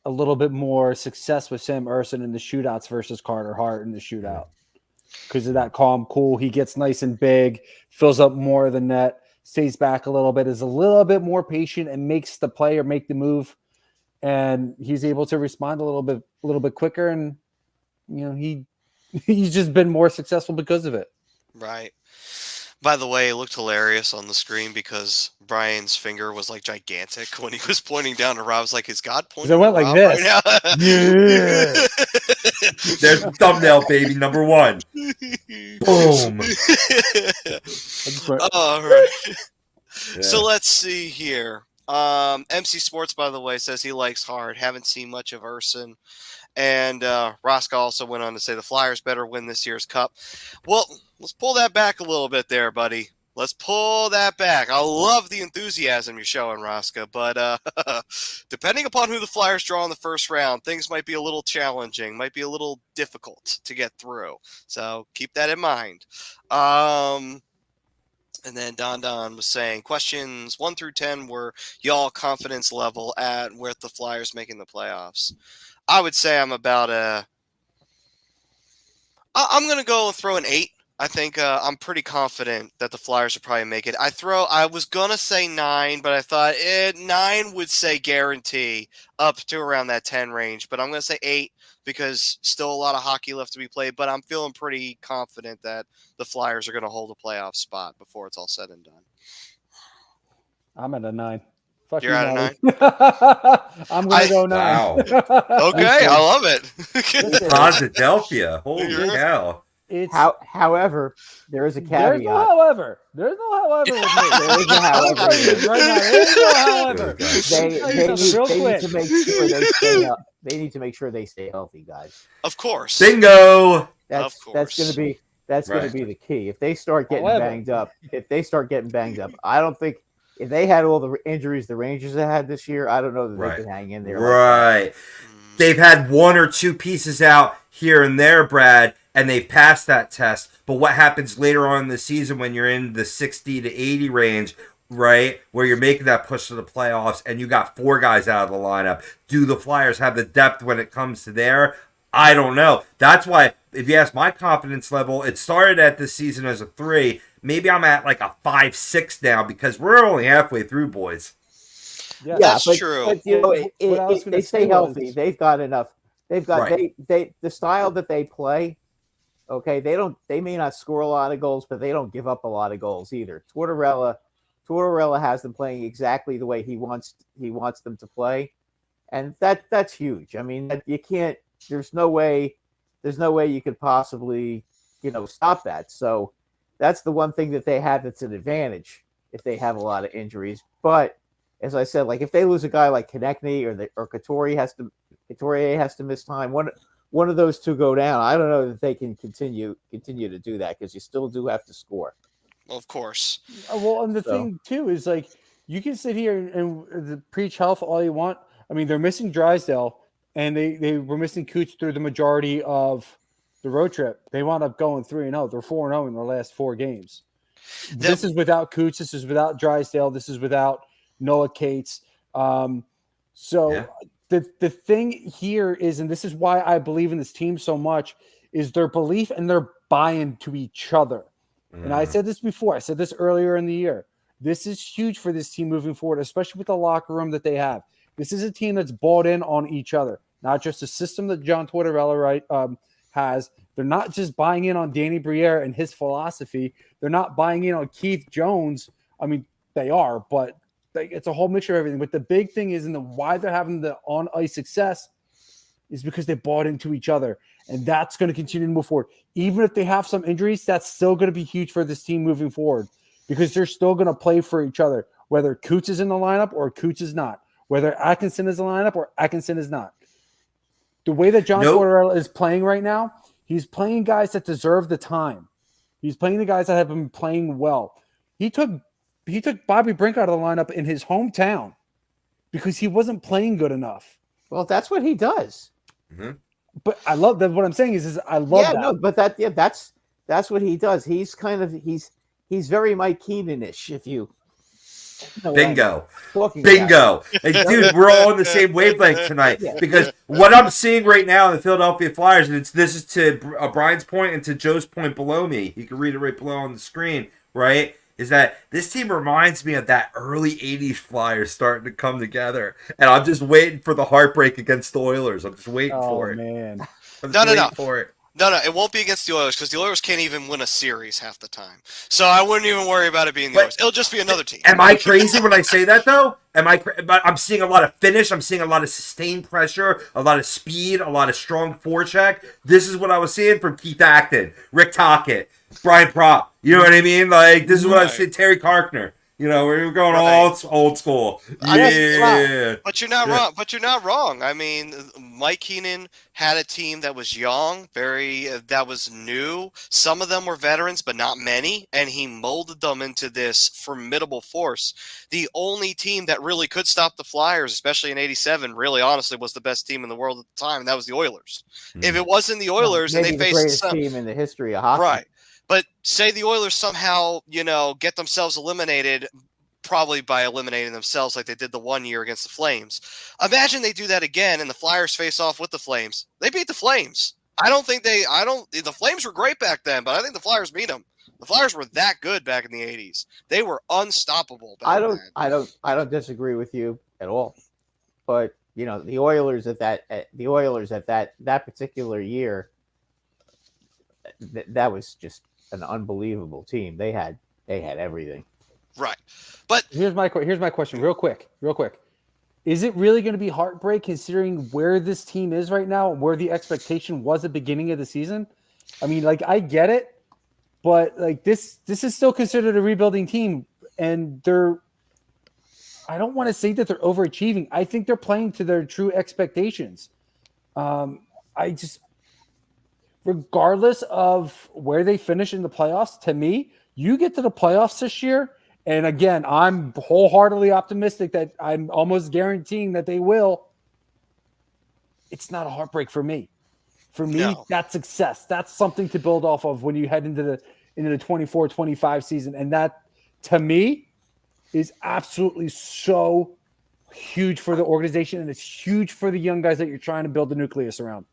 a little bit more success with Sam Erson in the shootouts versus Carter Hart in the shootout. Because of that calm, cool, he gets nice and big, fills up more of the net, stays back a little bit, is a little bit more patient, and makes the play or make the move, and he's able to respond a little bit quicker, and he's just been more successful because of it. Right. By the way, it looked hilarious on the screen because Brian's finger was like gigantic when he was pointing down to Rob. I was like, is God pointing it went to like Rob this. right now? Yeah. There's the thumbnail, baby. Number 1. Boom. All right. Yeah. So let's see here. MC Sports, by the way, says he likes hard. Haven't seen much of Urson. And Roscoe also went on to say the Flyers better win this year's cup. Well, let's pull that back a little bit there, buddy. Let's pull that back. I love the enthusiasm you're showing, Roscoe, but depending upon who the Flyers draw in the first round, things might be a little challenging, might be a little difficult to get through. So keep that in mind. And then Don was saying, questions 1 through 10 were y'all confidence level at with the Flyers making the playoffs. I would say I'm about I'm going to go and throw an 8. I think I'm pretty confident that the Flyers will probably make it. I was going to say 9, but I thought 9 would say guarantee up to around that 10 range. But I'm going to say 8 because still a lot of hockey left to be played. But I'm feeling pretty confident that the Flyers are going to hold a playoff spot before it's all said and done. I'm at a 9. Fuck You're at a 9? I'm going to go 9. Wow. Okay, I love it. Philadelphia. Holy cow. However, there is a caveat. There's no however. There's no however with me. There is a however. Right now, there's no however. They need to make sure they stay healthy, guys. Of course. Bingo. That's going to be the key. If they start getting banged up, I don't think if they had all the injuries the Rangers have had this year, I don't know that they can hang in there. Right. They've had 1 or 2 pieces out here and there, Brad, and they've passed that test. But what happens later on in the season when you're in the 60 to 80 range, right, where you're making that push to the playoffs and you got 4 guys out of the lineup? Do the Flyers have the depth when it comes to there? I don't know. That's why, if you ask my confidence level, it started at this season as a 3. Maybe I'm at like a 5-6 now because we're only halfway through, boys. Yeah, that's true. But if they stay healthy, they've got enough. They've got the style that they play. Okay, they may not score a lot of goals, but they don't give up a lot of goals either. Tortorella has them playing exactly the way he wants them to play, and that's huge. I mean, you can't. There's no way you could possibly stop that. So that's the one thing that they have that's an advantage if they have a lot of injuries. But as I said, like if they lose a guy like Konechny or Couturier has to miss time, one of those two go down, I don't know that they can continue to do that because you still do have to score. Of course. Well, and the thing too is like you can sit here and preach health all you want. I mean, they're missing Drysdale, and they were missing Cooch through the majority of the road trip. They wound up going 3-0. They're 4-0 in their last 4 games. This is without Cooch. This is without Drysdale. This is without Noah Cates. The thing here is, and this is why I believe in this team so much, is their belief and their buy-in to each other. And I said this before. I said this earlier in the year. This is huge for this team moving forward, especially with the locker room that they have. This is a team that's bought in on each other, not just the system that John Tortorella has. They're not just buying in on Danny Briere and his philosophy. They're not buying in on Keith Jones. I mean, they are, but it's a whole mixture of everything. But the big thing is, why they're having the on-ice success is because they bought into each other. And that's going to continue to move forward. Even if they have some injuries, that's still going to be huge for this team moving forward because they're still going to play for each other, whether Cooch is in the lineup or Cooch is not, whether Atkinson is in the lineup or Atkinson is not. The way that John Tortorella is playing right now, he's playing guys that deserve the time. He's playing the guys that have been playing well. He took Bobby Brink out of the lineup in his hometown because he wasn't playing good enough. Well, that's what he does. Mm-hmm. But I love that. What I'm saying is I love that. No, but that's what he does. He's kind of he's very Mike Keenan-ish, if you know Bingo. Hey, dude, we're all on the same wavelength tonight because what I'm seeing right now in the Philadelphia Flyers, and this is to Brian's point and to Joe's point below me. You can read it right below on the screen, right? Is that this team reminds me of that early 80s Flyers starting to come together. And I'm just waiting for the heartbreak against the Oilers. I'm just waiting for it. Man. I'm just waiting for it. No, it won't be against the Oilers because the Oilers can't even win a series half the time. So I wouldn't even worry about it being the Oilers. It'll just be another team. Am I crazy when I say that, though? But I'm seeing a lot of finish. I'm seeing a lot of sustained pressure, a lot of speed, a lot of strong forecheck. This is what I was seeing from Keith Acton, Rick Tocchet, Brian Propp. You know what I mean? Like, this is what I was saying, Terry Karkner. You know, we're going all old school. Yeah. But you're not wrong. But you're not wrong. I mean, Mike Keenan had a team that was young, that was new. Some of them were veterans, but not many. And he molded them into this formidable force. The only team that really could stop the Flyers, especially in '87, really honestly was the best team in the world at the time, and that was the Oilers. If it wasn't the Oilers and they faced greatest team in the history of hockey. Right. But say the Oilers somehow, get themselves eliminated, probably by eliminating themselves like they did the 1 year against the Flames. Imagine they do that again and the Flyers face off with the Flames. They beat the Flames. The Flames were great back then, but I think the Flyers beat them. The Flyers were that good back in the 80s. They were unstoppable back then. I don't disagree with you at all. But, the Oilers at that particular year, that was just an unbelievable team. They had everything. Right. But here's my question real quick. Is it really going to be heartbreak considering where this team is right now, where the expectation was at the beginning of the season? I mean, I get it, but this is still considered a rebuilding team, and I don't want to say that they're overachieving. I think they're playing to their true expectations. Regardless of where they finish in the playoffs, to me, you get to the playoffs this year, and again, I'm wholeheartedly optimistic that I'm almost guaranteeing that they will. It's not a heartbreak for me. For me, That's success. That's something to build off of when you head into the 24-25 season, and that, to me, is absolutely so huge for the organization, and it's huge for the young guys that you're trying to build the nucleus around.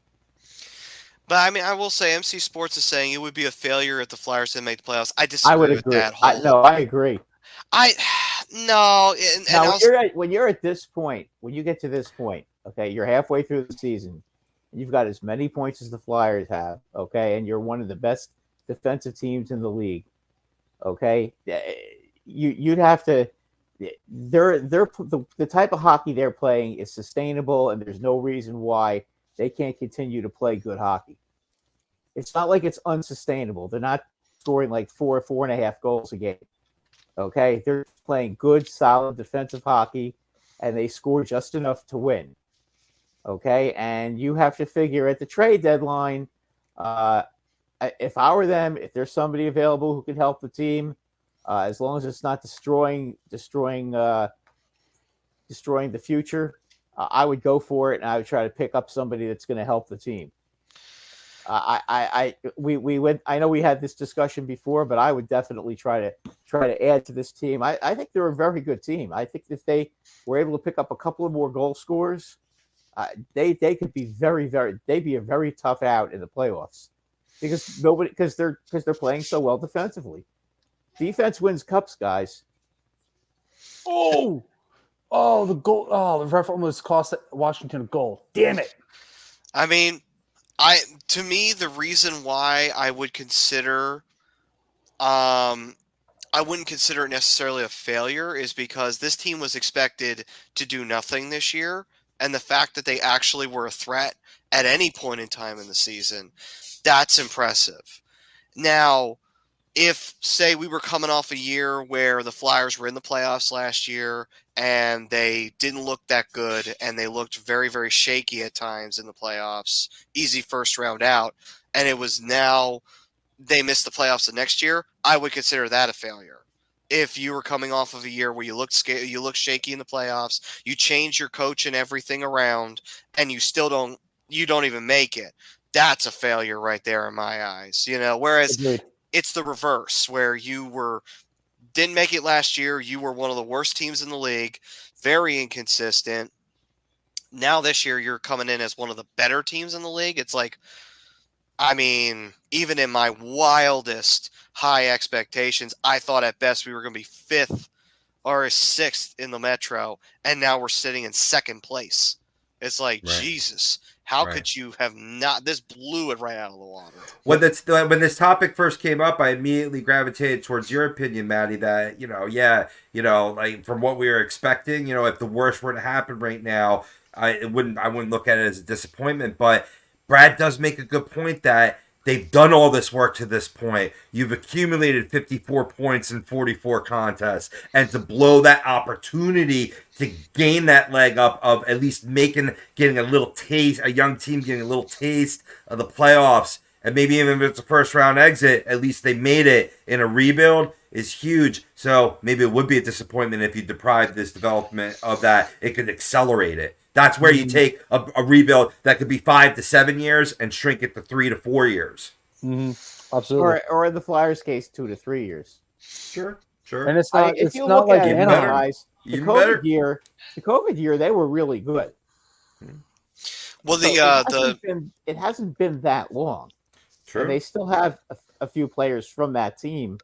But I mean, I will say, MC Sports is saying it would be a failure if the Flyers didn't make the playoffs. I disagree with that. I agree. When you're at this point, when you get to this point, okay, you're halfway through the season, and you've got as many points as the Flyers have, okay, and you're one of the best defensive teams in the league, okay, you'd have to. The type of hockey they're playing is sustainable, and there's no reason why they can't continue to play good hockey. It's not like it's unsustainable. They're not scoring 4.5 goals a game. Okay, they're playing good, solid defensive hockey, and they score just enough to win. Okay, and you have to figure at the trade deadline, if I were them, if there's somebody available who can help the team, as long as it's not destroying the future, I would go for it, and I would try to pick up somebody that's going to help the team. I know we had this discussion before, but I would definitely try to add to this team. I think they're a very good team. I think if they were able to pick up a couple of more goal scorers, they could be they'd be a very tough out in the playoffs because they're playing so well defensively. Defense wins cups, guys. The goal! The ref almost cost Washington a goal. Damn it! I mean, to me, the reason why I would consider, I wouldn't consider it necessarily a failure is because this team was expected to do nothing this year, and the fact that they actually were a threat at any point in time in the season, that's impressive. Now, if, say, we were coming off a year where the Flyers were in the playoffs last year and they didn't look that good and they looked very, very shaky at times in the playoffs, easy first round out, and it was now they missed the playoffs the next year, I would consider that a failure. If you were coming off of a year where you looked shaky in the playoffs, you change your coach and everything around, and you don't even make it, that's a failure right there in my eyes. Whereas Agreed. It's the reverse, where you didn't make it last year. You were one of the worst teams in the league, very inconsistent. Now this year, you're coming in as one of the better teams in the league. It's even in my wildest high expectations, I thought at best we were going to be 5th or 6th in the Metro, and now we're sitting in 2nd place. It's right. Jesus, How Right. could you have not? This blew it right out of the water. When this topic first came up, I immediately gravitated towards your opinion, Maddie. That like from what we were expecting, if the worst were to happen right now, I wouldn't look at it as a disappointment. But Brad does make a good point that they've done all this work to this point. You've accumulated 54 points in 44 contests, and to blow that opportunity to gain that leg up of at least getting a little taste, a young team getting a little taste of the playoffs, and maybe even if it's a first round exit, at least they made it in a rebuild, is huge. So maybe it would be a disappointment if you deprive this development of that. It could accelerate it. That's where you take a rebuild that could be 5 to 7 years and shrink it to 3 to 4 years. Mm-hmm. Absolutely. Or in the Flyers' case, 2 to 3 years. Sure. And it's not. If It's you not look like at it, Anaheim. guys, the COVID year, they were really good. Well, it hasn't been that long. True. And they still have a few players from that team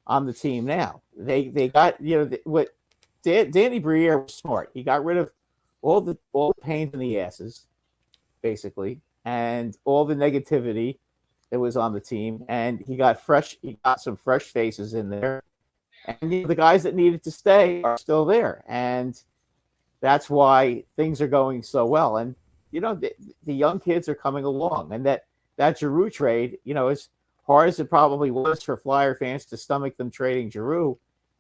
on the team now. They got what Danny Briere was smart. He got rid of all the pains in the asses, basically, and all the negativity that was on the team, and he got some fresh faces in there, and the guys that needed to stay are still there, and that's why things are going so well. And the young kids are coming along, and that Giroux trade, as hard as it probably was for Flyer fans to stomach them trading Giroux,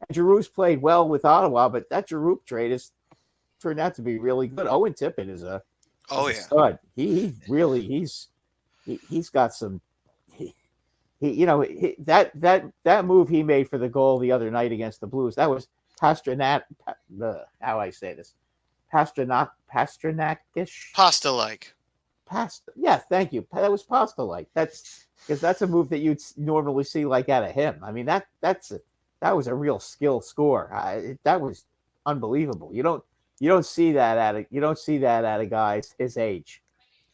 and Giroux's played well with Ottawa, but that Giroux trade has turned out to be really good. Owen Tippett is a stud. He's got some. That move he made for the goal the other night against the Blues, that was Pasternak. How I say this, Pasternak-ish. Pasta-like. Yeah, thank you. That was pasta-like. That's because that's a move that you'd normally see like out of him. I mean that was a real skill score. That was unbelievable. You don't see that out of guys his age.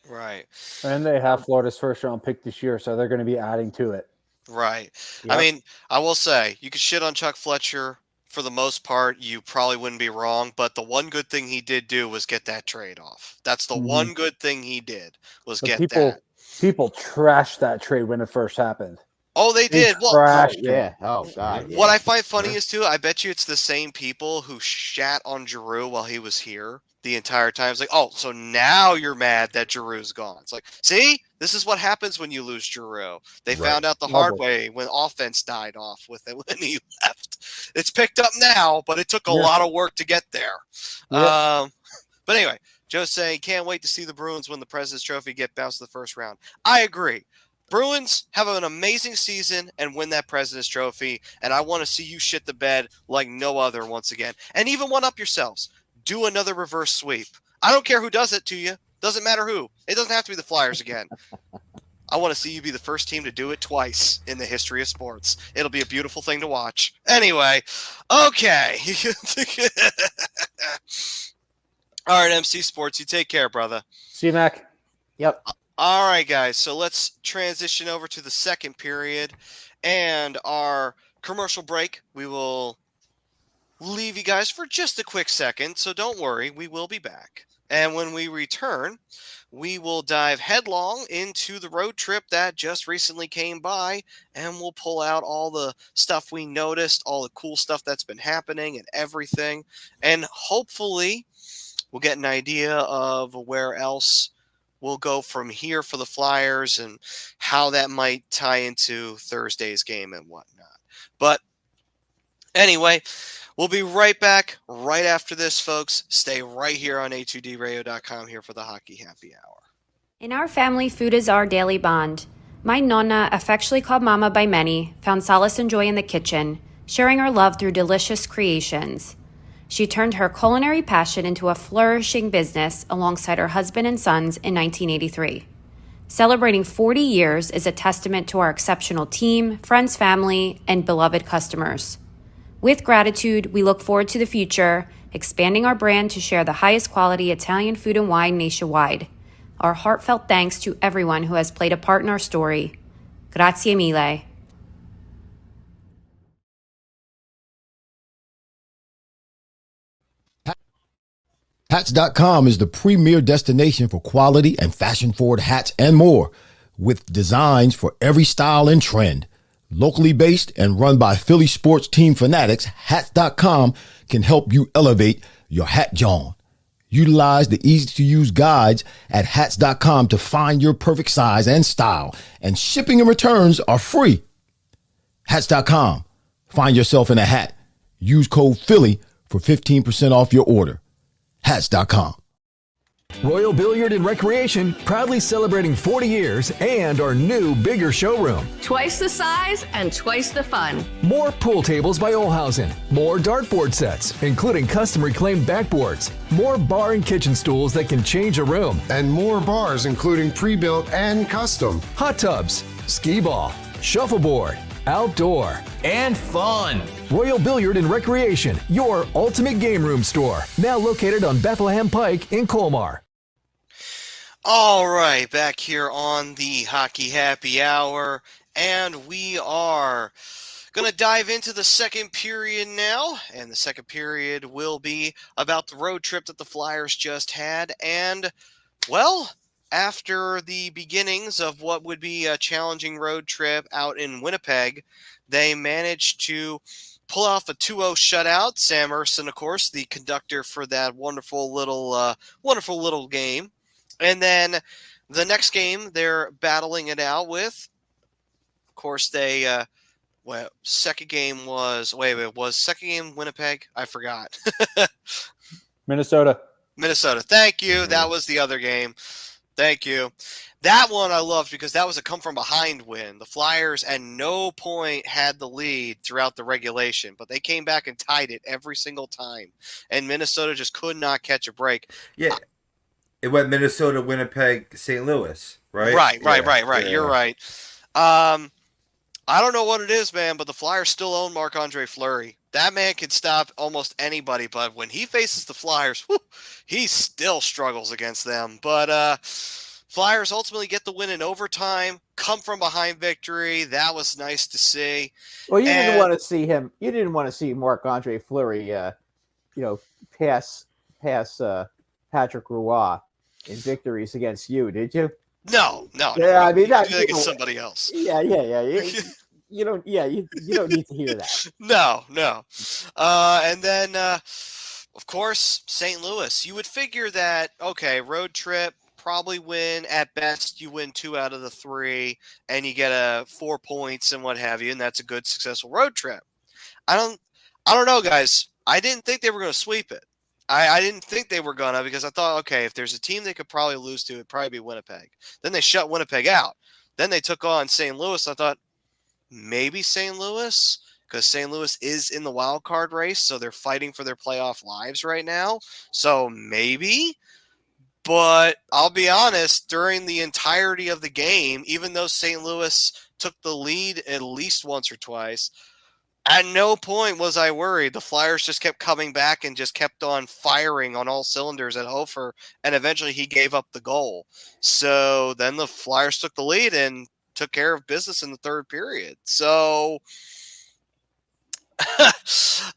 Right. And they have Florida's first round pick this year, so they're going to be adding to it. Right. Yep. I mean, I will say, you could shit on Chuck Fletcher for the most part. You probably wouldn't be wrong, but the one good thing he did do was get that trade off. That's the one good thing he did was But get people, that. People trashed that trade when it first happened. Oh, they did. Well, Trashed it. Yeah. Oh God. Yeah. what I find funny is too, I bet you it's the same people who shat on Giroux while he was here the entire time. It's like, oh, so now you're mad that Giroux's gone. It's like, see, this is what happens when you lose Giroux. They found out the hard way when offense died off with it when he left. It's picked up now, but it took a lot of work to get there. Yeah. But anyway, Joe's saying, can't wait to see the Bruins win the President's Trophy, get bounced in the first round. I agree. Bruins have an amazing season and win that President's Trophy, and I want to see you shit the bed like no other once again. And even one up yourselves. Do another reverse sweep. I don't care who does it to you. Doesn't matter who. It doesn't have to be the Flyers again. I want to see you be the first team to do it twice in the history of sports. It'll be a beautiful thing to watch. Anyway, okay. All right, MC Sports, you take care, brother. See you, Mac. Yep. All right, guys. So let's transition over to the second period and our commercial break. We will leave you guys for just a quick second, so don't worry. We will be back. And when we return, we will dive headlong into the road trip that just recently came by, and we'll pull out all the stuff we noticed, all the cool stuff that's been happening and everything. And hopefully we'll get an idea of where else we'll go from here for the Flyers and how that might tie into Thursday's game and whatnot. But anyway, we'll be right back right after this, folks. Stay right here on A2DRadio.com here for the Hockey Happy Hour. In our family, food is our daily bond. My Nonna, affectionately called Mama by many, found solace and joy in the kitchen, sharing our love through delicious creations. She turned her culinary passion into a flourishing business alongside her husband and sons in 1983. Celebrating 40 years is a testament to our exceptional team, friends, family, and beloved customers. With gratitude, we look forward to the future, expanding our brand to share the highest quality Italian food and wine nationwide. Our heartfelt thanks to everyone who has played a part in our story. Grazie mille. Hats.com is the premier destination for quality and fashion-forward hats and more, with designs for every style and trend. Locally based and run by Philly sports team fanatics, Hats.com can help you elevate your hat john. Utilize the easy-to-use guides at Hats.com to find your perfect size and style, and shipping and returns are free. Hats.com. Find yourself in a hat. Use code Philly for 15% off your order. Hats.com. Royal Billiard and Recreation, proudly celebrating 40 years and our new, bigger showroom. Twice the size and twice the fun. More pool tables by Olhausen. More dartboard sets, including custom reclaimed backboards. More bar and kitchen stools that can change a room. And more bars, including pre-built and custom. Hot tubs, skee ball, shuffleboard, outdoor, and fun. Royal Billiard and Recreation, your ultimate game room store. Now located on Bethlehem Pike in Colmar. All right, back here on the Hockey Happy Hour, and we are going to dive into the second period now, and the second period will be about the road trip that the Flyers just had, and, well, after the beginnings of what would be a challenging road trip out in Winnipeg, they managed to pull off a 2-0 shutout. Sam Erson, of course, the conductor for that wonderful little game. And then the next game they're battling it out with. Of course, they second game was second game Winnipeg? I forgot. Minnesota. Thank you. That was the other game. Thank you. That one I loved because that was a come-from-behind win. The Flyers at no point had the lead throughout the regulation, but they came back and tied it every single time. And Minnesota just could not catch a break. Yeah. It went Minnesota, Winnipeg, St. Louis, right? Right. Yeah. You're right. I don't know what it is, man, but the Flyers still own Marc-Andre Fleury. That man can stop almost anybody, but when he faces the Flyers, he still struggles against them. But Flyers ultimately get the win in overtime, come from behind victory. That was nice to see. Well, you didn't want to see him. You didn't want to see Marc-Andre Fleury, pass Patrick Roy in victories against you, did you? No. Yeah, I mean that against somebody else. Yeah. You don't need to hear that. No. And then, of course, St. Louis. You would figure that, okay, road trip, probably win. At best, you win 2 out of the 3, and you get 4 points and what have you, and that's a good, successful road trip. I don't know, guys. I didn't think they were going to sweep it. I didn't think they were going to, because I thought, okay, if there's a team they could probably lose to, it'd probably be Winnipeg. Then they shut Winnipeg out. Then they took on St. Louis. I thought, maybe St. Louis, because St. Louis is in the wild card race, so they're fighting for their playoff lives right now. So maybe. But I'll be honest, during the entirety of the game, even though St. Louis took the lead at least once or twice, at no point was I worried. The Flyers just kept coming back and just kept on firing on all cylinders at Hofer, and eventually he gave up the goal. So then the Flyers took the lead and took care of business in the third period. So,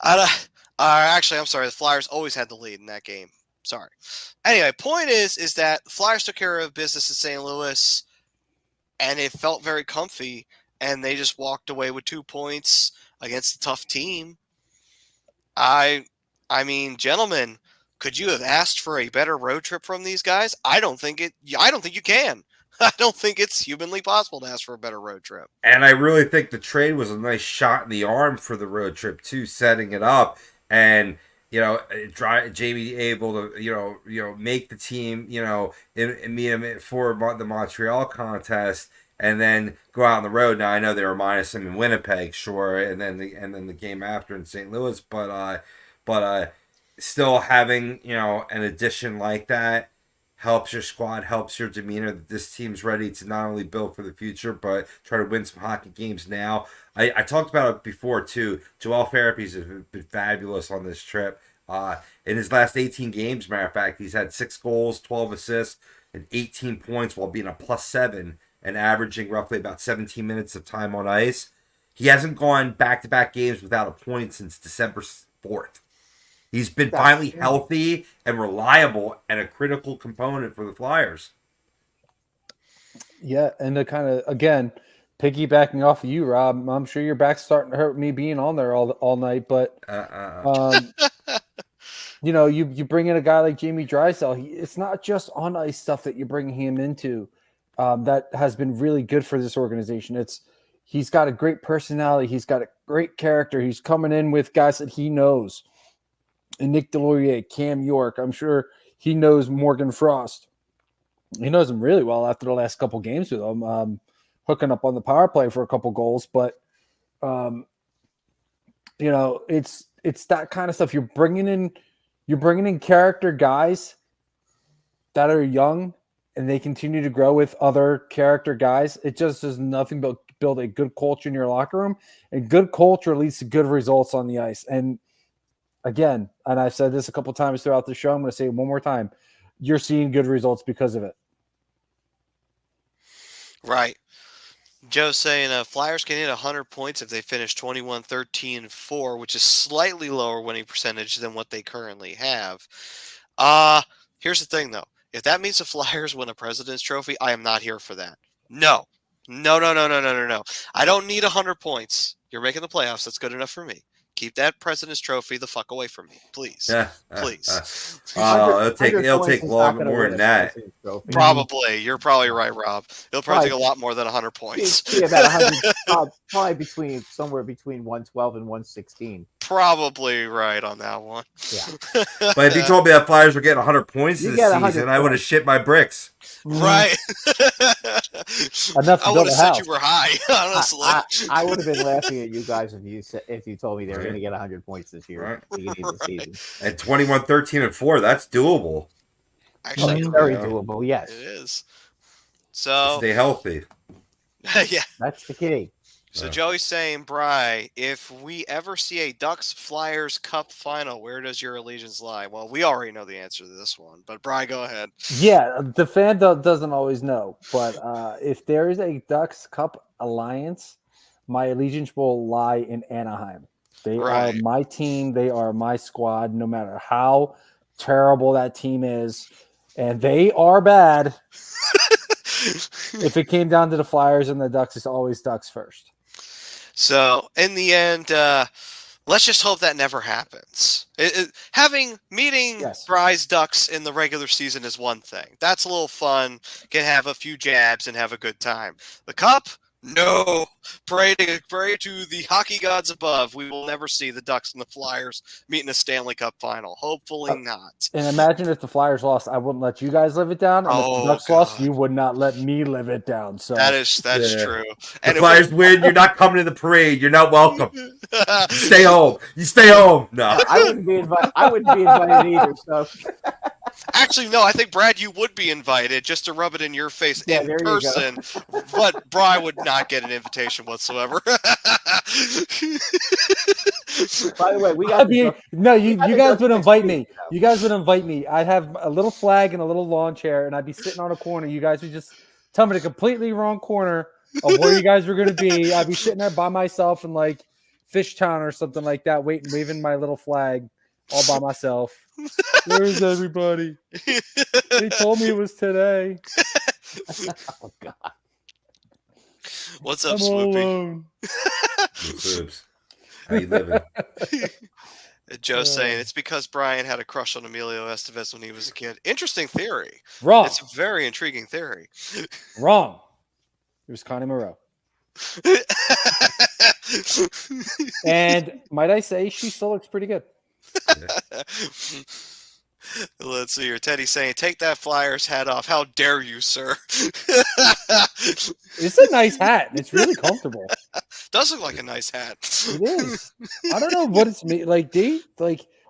actually, I'm sorry. The Flyers always had the lead in that game. Sorry. Anyway, point is that the Flyers took care of business in St. Louis, and it felt very comfy, and they just walked away with 2 points against a tough team. I mean, gentlemen, could you have asked for a better road trip from these guys? I don't think you can. I don't think it's humanly possible to ask for a better road trip. And I really think the trade was a nice shot in the arm for the road trip too, setting it up, and Jamie able to make the team and meet him for the Montreal contest, and then go out on the road. Now I know they were minus him in Winnipeg, sure, and then the game after in St. Louis, but still having an addition like that helps your squad, helps your demeanor, that this team's ready to not only build for the future, but try to win some hockey games now. I talked about it before, too. Joel Therapies has been fabulous on this trip. In his last 18 games, matter of fact, he's had 6 goals, 12 assists, and 18 points while being a +7 and averaging roughly about 17 minutes of time on ice. He hasn't gone back-to-back games without a point since December 4th. He's been finally healthy and reliable and a critical component for the Flyers. Yeah, and to kind of, again, piggybacking off of you, Rob, I'm sure your back's starting to hurt me being on there all night, but you know, you bring in a guy like Jamie Drysdale, it's not just on ice stuff that you're bringing him into that has been really good for this organization. He's got a great personality. He's got a great character. He's coming in with guys that he knows. And Nick Deslauriers, Cam York. I'm sure he knows Morgan Frost. He knows him really well after the last couple games with him, hooking up on the power play for a couple goals. But, you know, it's that kind of stuff. You're bringing in character guys that are young and they continue to grow with other character guys. It just does nothing but build a good culture in your locker room, and good culture leads to good results on the ice. And again, and I've said this a couple times throughout the show, I'm going to say it one more time. You're seeing good results because of it. Right. Joe's saying Flyers can hit 100 points if they finish 21-13-4, which is slightly lower winning percentage than what they currently have. Here's the thing, though. If that means the Flyers win a President's Trophy, I am not here for that. No. I don't need 100 points. You're making the playoffs. That's good enough for me. Keep that President's Trophy the fuck away from me, please. Please. It'll take long more than that. Probably. You're probably right, Rob. It'll probably take a lot more than 100 points. Yeah, about 100. Probably somewhere between 112 and 116. Probably right on that one. Yeah. But if you told me that Flyers were getting 100 points this season, I would have shit my bricks. Right. Enough to I would have said you were high, honestly. I would have been laughing at you guys if you told me they were going to get 100 points this year at the beginning of the season. At 21-13-4, that's doable. Actually, it's very doable, yes. It is. So stay healthy. Yeah. That's the key. So Joey's saying, Bri, if we ever see a Ducks Flyers Cup final, where does your allegiance lie? Well, we already know the answer to this one, but Bri, go ahead. Yeah, the fan doesn't always know, but if there is a Ducks Cup alliance, my allegiance will lie in Anaheim. They are my team. They are my squad, no matter how terrible that team is, and they are bad. If it came down to the Flyers and the Ducks, it's always Ducks first. So, in the end, let's just hope that never happens. Meeting Bri's Ducks in the regular season is one thing. That's a little fun. Can have a few jabs and have a good time. The Cup? No. Pray to the hockey gods above. We will never see the Ducks and the Flyers meet in a Stanley Cup final. Hopefully not. And imagine if the Flyers lost, I wouldn't let you guys live it down. And if the Ducks lost, you would not let me live it down. So that is true. And the Flyers win, you're not coming to the parade. You're not welcome. Stay home. You stay home. No. I wouldn't be invited either. So actually, no, I think, Brad, you would be invited just to rub it in your face in person. But Bri would not get an invitation whatsoever. By the way, you guys would invite me. You guys would invite me. I'd have a little flag and a little lawn chair, and I'd be sitting on a corner. You guys would just tell me the completely wrong corner of where you guys were going to be. I'd be sitting there by myself in like Fishtown or something like that, waving my little flag all by myself. Where's everybody? They told me it was today. Oh God. What's up, Swoopy? How you living? Joe's saying it's because Brian had a crush on Emilio Estevez when he was a kid. Interesting theory. Wrong. It's a very intriguing theory. Wrong. It was Connie Moreau. And might I say, she still looks pretty good. Let's see here. Teddy's saying, take that Flyers hat off. How dare you, sir? It's a nice hat. It's really comfortable. Does look like a nice hat. It is. I don't know what it's made. Like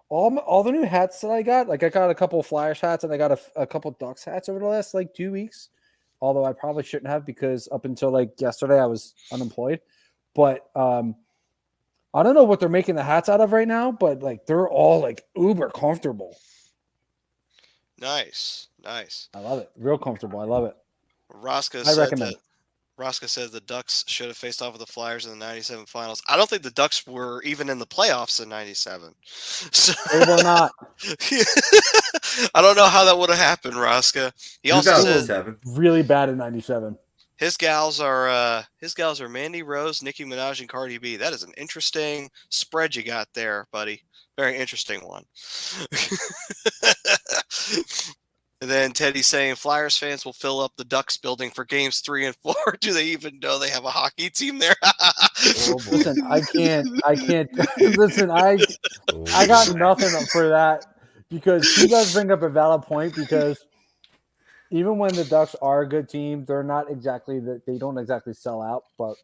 all the new hats that I got. Like I got a couple of Flyers hats and I got a couple of Ducks hats over the last 2 weeks. Although I probably shouldn't have because up until yesterday I was unemployed. But I don't know what they're making the hats out of right now. But they're all uber comfortable. Nice. I love it. Real comfortable. I love it. Roscoe I said recommend. Rosca said the Ducks should have faced off with the Flyers in the 97 finals. I don't think the Ducks were even in the playoffs in 97. So, They were not. I don't know how that would have happened, Rosca. He also said 2007. Really bad in 97. his gals are Mandy Rose, Nicki Minaj, and Cardi B. That is an interesting spread you got there, buddy. Very interesting one. And then Teddy's saying Flyers fans will fill up the Ducks building for games 3 and 4. Do they even know they have a hockey team there? Listen, I can't. Listen, I got nothing for that because he does bring up a valid point because even when the Ducks are a good team, they're not exactly that. They don't exactly sell out, but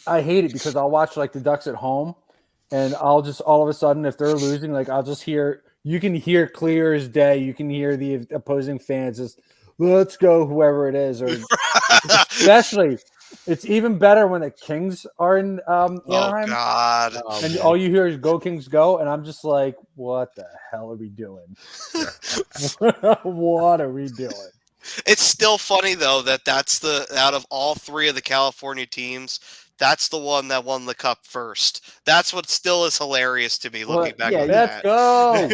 I hate it because I'll watch like the Ducks at home, and I'll just all of a sudden, if they're losing, like I'll just hear. You can hear clear as day. You can hear the opposing fans just, let's go, whoever it is. Or especially, it's even better when the Kings are in Anaheim. Oh, God. And all you hear is go, Kings, go. And I'm just like, what the hell are we doing? What are we doing? It's still funny, though, that's out of all 3 of the California teams, that's the one that won the cup first. That's what still is hilarious to me looking back at let's go.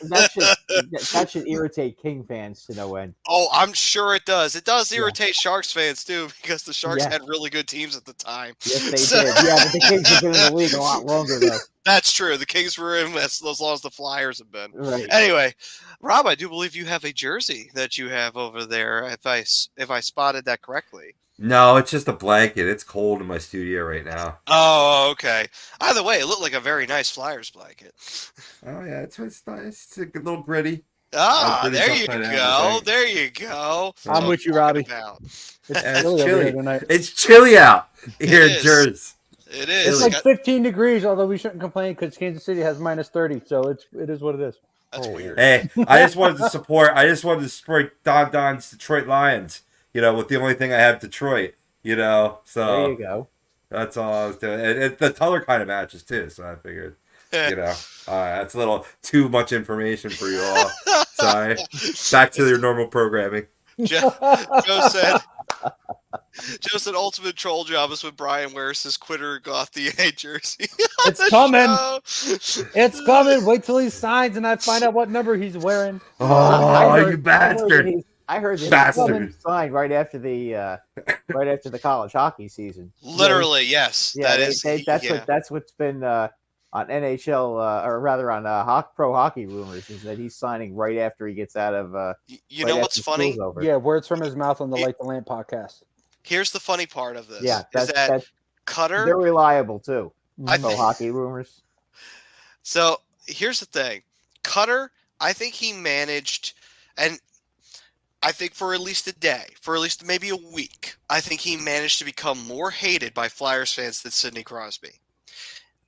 That should irritate King fans to no end. Oh, I'm sure it does. It does irritate Sharks fans, too, because the Sharks had really good teams at the time. Yes, they did. Yeah, but the Kings have been in the league a lot longer, though. That's true. The Kings were in as long as the Flyers have been. Right. Anyway, Rob, I do believe you have a jersey that you have over there, if I spotted that correctly. No, it's just a blanket. It's cold in my studio right now. Oh, okay. Either way, it looked like a very nice Flyers blanket. Oh, yeah. It's nice. It's a good little gritty. Ah, there you go. There you go. I'm with you, Robbie. It's chilly. It's chilly out here in Jersey. It is. It's like 15 degrees, although we shouldn't complain because Kansas City has minus 30. So it is what it is. That's weird. Hey, I just wanted to support Don's Detroit Lions. With the only thing I have Detroit, so there you go. That's all I was doing. And the color kind of matches too, so I figured, that's a little too much information for you all. Sorry. Back to your normal programming. Joe said ultimate troll job is when Brian wears his Quitter Gauthier jersey. It's coming. It's coming. Wait till he signs and I find out what number he's wearing. Oh, you bastard. I heard that he signed right after the college hockey season. Literally, yes. Yeah, that's what's been on NHL or rather on pro hockey rumors is that he's signing right after he gets out of. You know what's funny? Yeah, words from his mouth on the Light the Lamp podcast. Here's the funny part of this. Yeah, that's Cutter. They're reliable too. Pro hockey rumors. So here's the thing, Cutter. I think he managed, and I think for at least a day, for at least maybe a week, I think he managed to become more hated by Flyers fans than Sidney Crosby.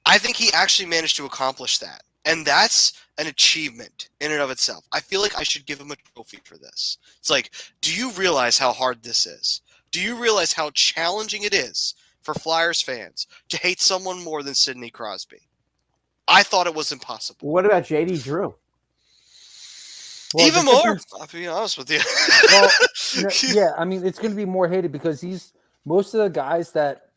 I think he actually managed to accomplish that. And that's an achievement in and of itself. I feel like I should give him a trophy for this. It's like, do you realize how hard this is? Do you realize how challenging it is for Flyers fans to hate someone more than Sidney Crosby? I thought it was impossible. What about JD Drew? Well, even more, I'll be honest with you. Well, yeah, I mean, it's going to be more hated because most of the guys that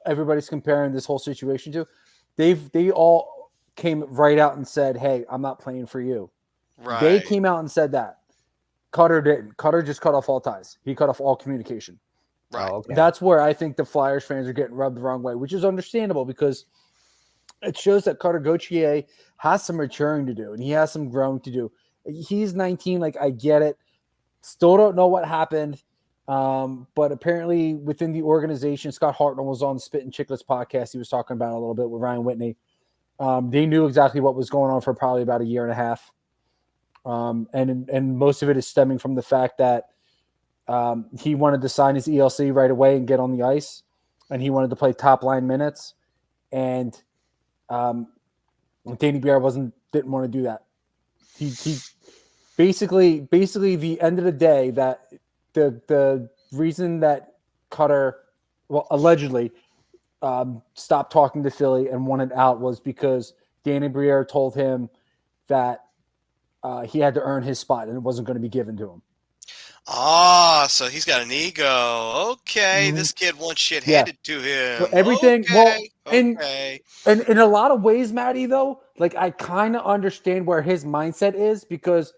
everybody's comparing this whole situation to, they all came right out and said, hey, I'm not playing for you. Right. They came out and said that. Cutter didn't. Cutter just cut off all ties. He cut off all communication. Right. Oh, okay. That's where I think the Flyers fans are getting rubbed the wrong way, which is understandable because it shows that Cutter Gauthier has some maturing to do and he has some growing to do. He's 19. Like, I get it. Still don't know what happened. But apparently within the organization, Scott Hartnell was on the Spit and Chicklets podcast. He was talking about it a little bit with Ryan Whitney. They knew exactly what was going on for probably about a year and a half. And most of it is stemming from the fact that he wanted to sign his ELC right away and get on the ice, and he wanted to play top line minutes. And Danny Briere didn't want to do that. He basically the end of the day that the reason that Cutter, allegedly stopped talking to Philly and wanted out was because Danny Briere told him that he had to earn his spot and it wasn't going to be given to him. So he's got an ego. Okay, this kid wants shit Yeah. handed to him. So everything. Okay. And in a lot of ways, Maddie, though, like I kind of understand where his mindset is because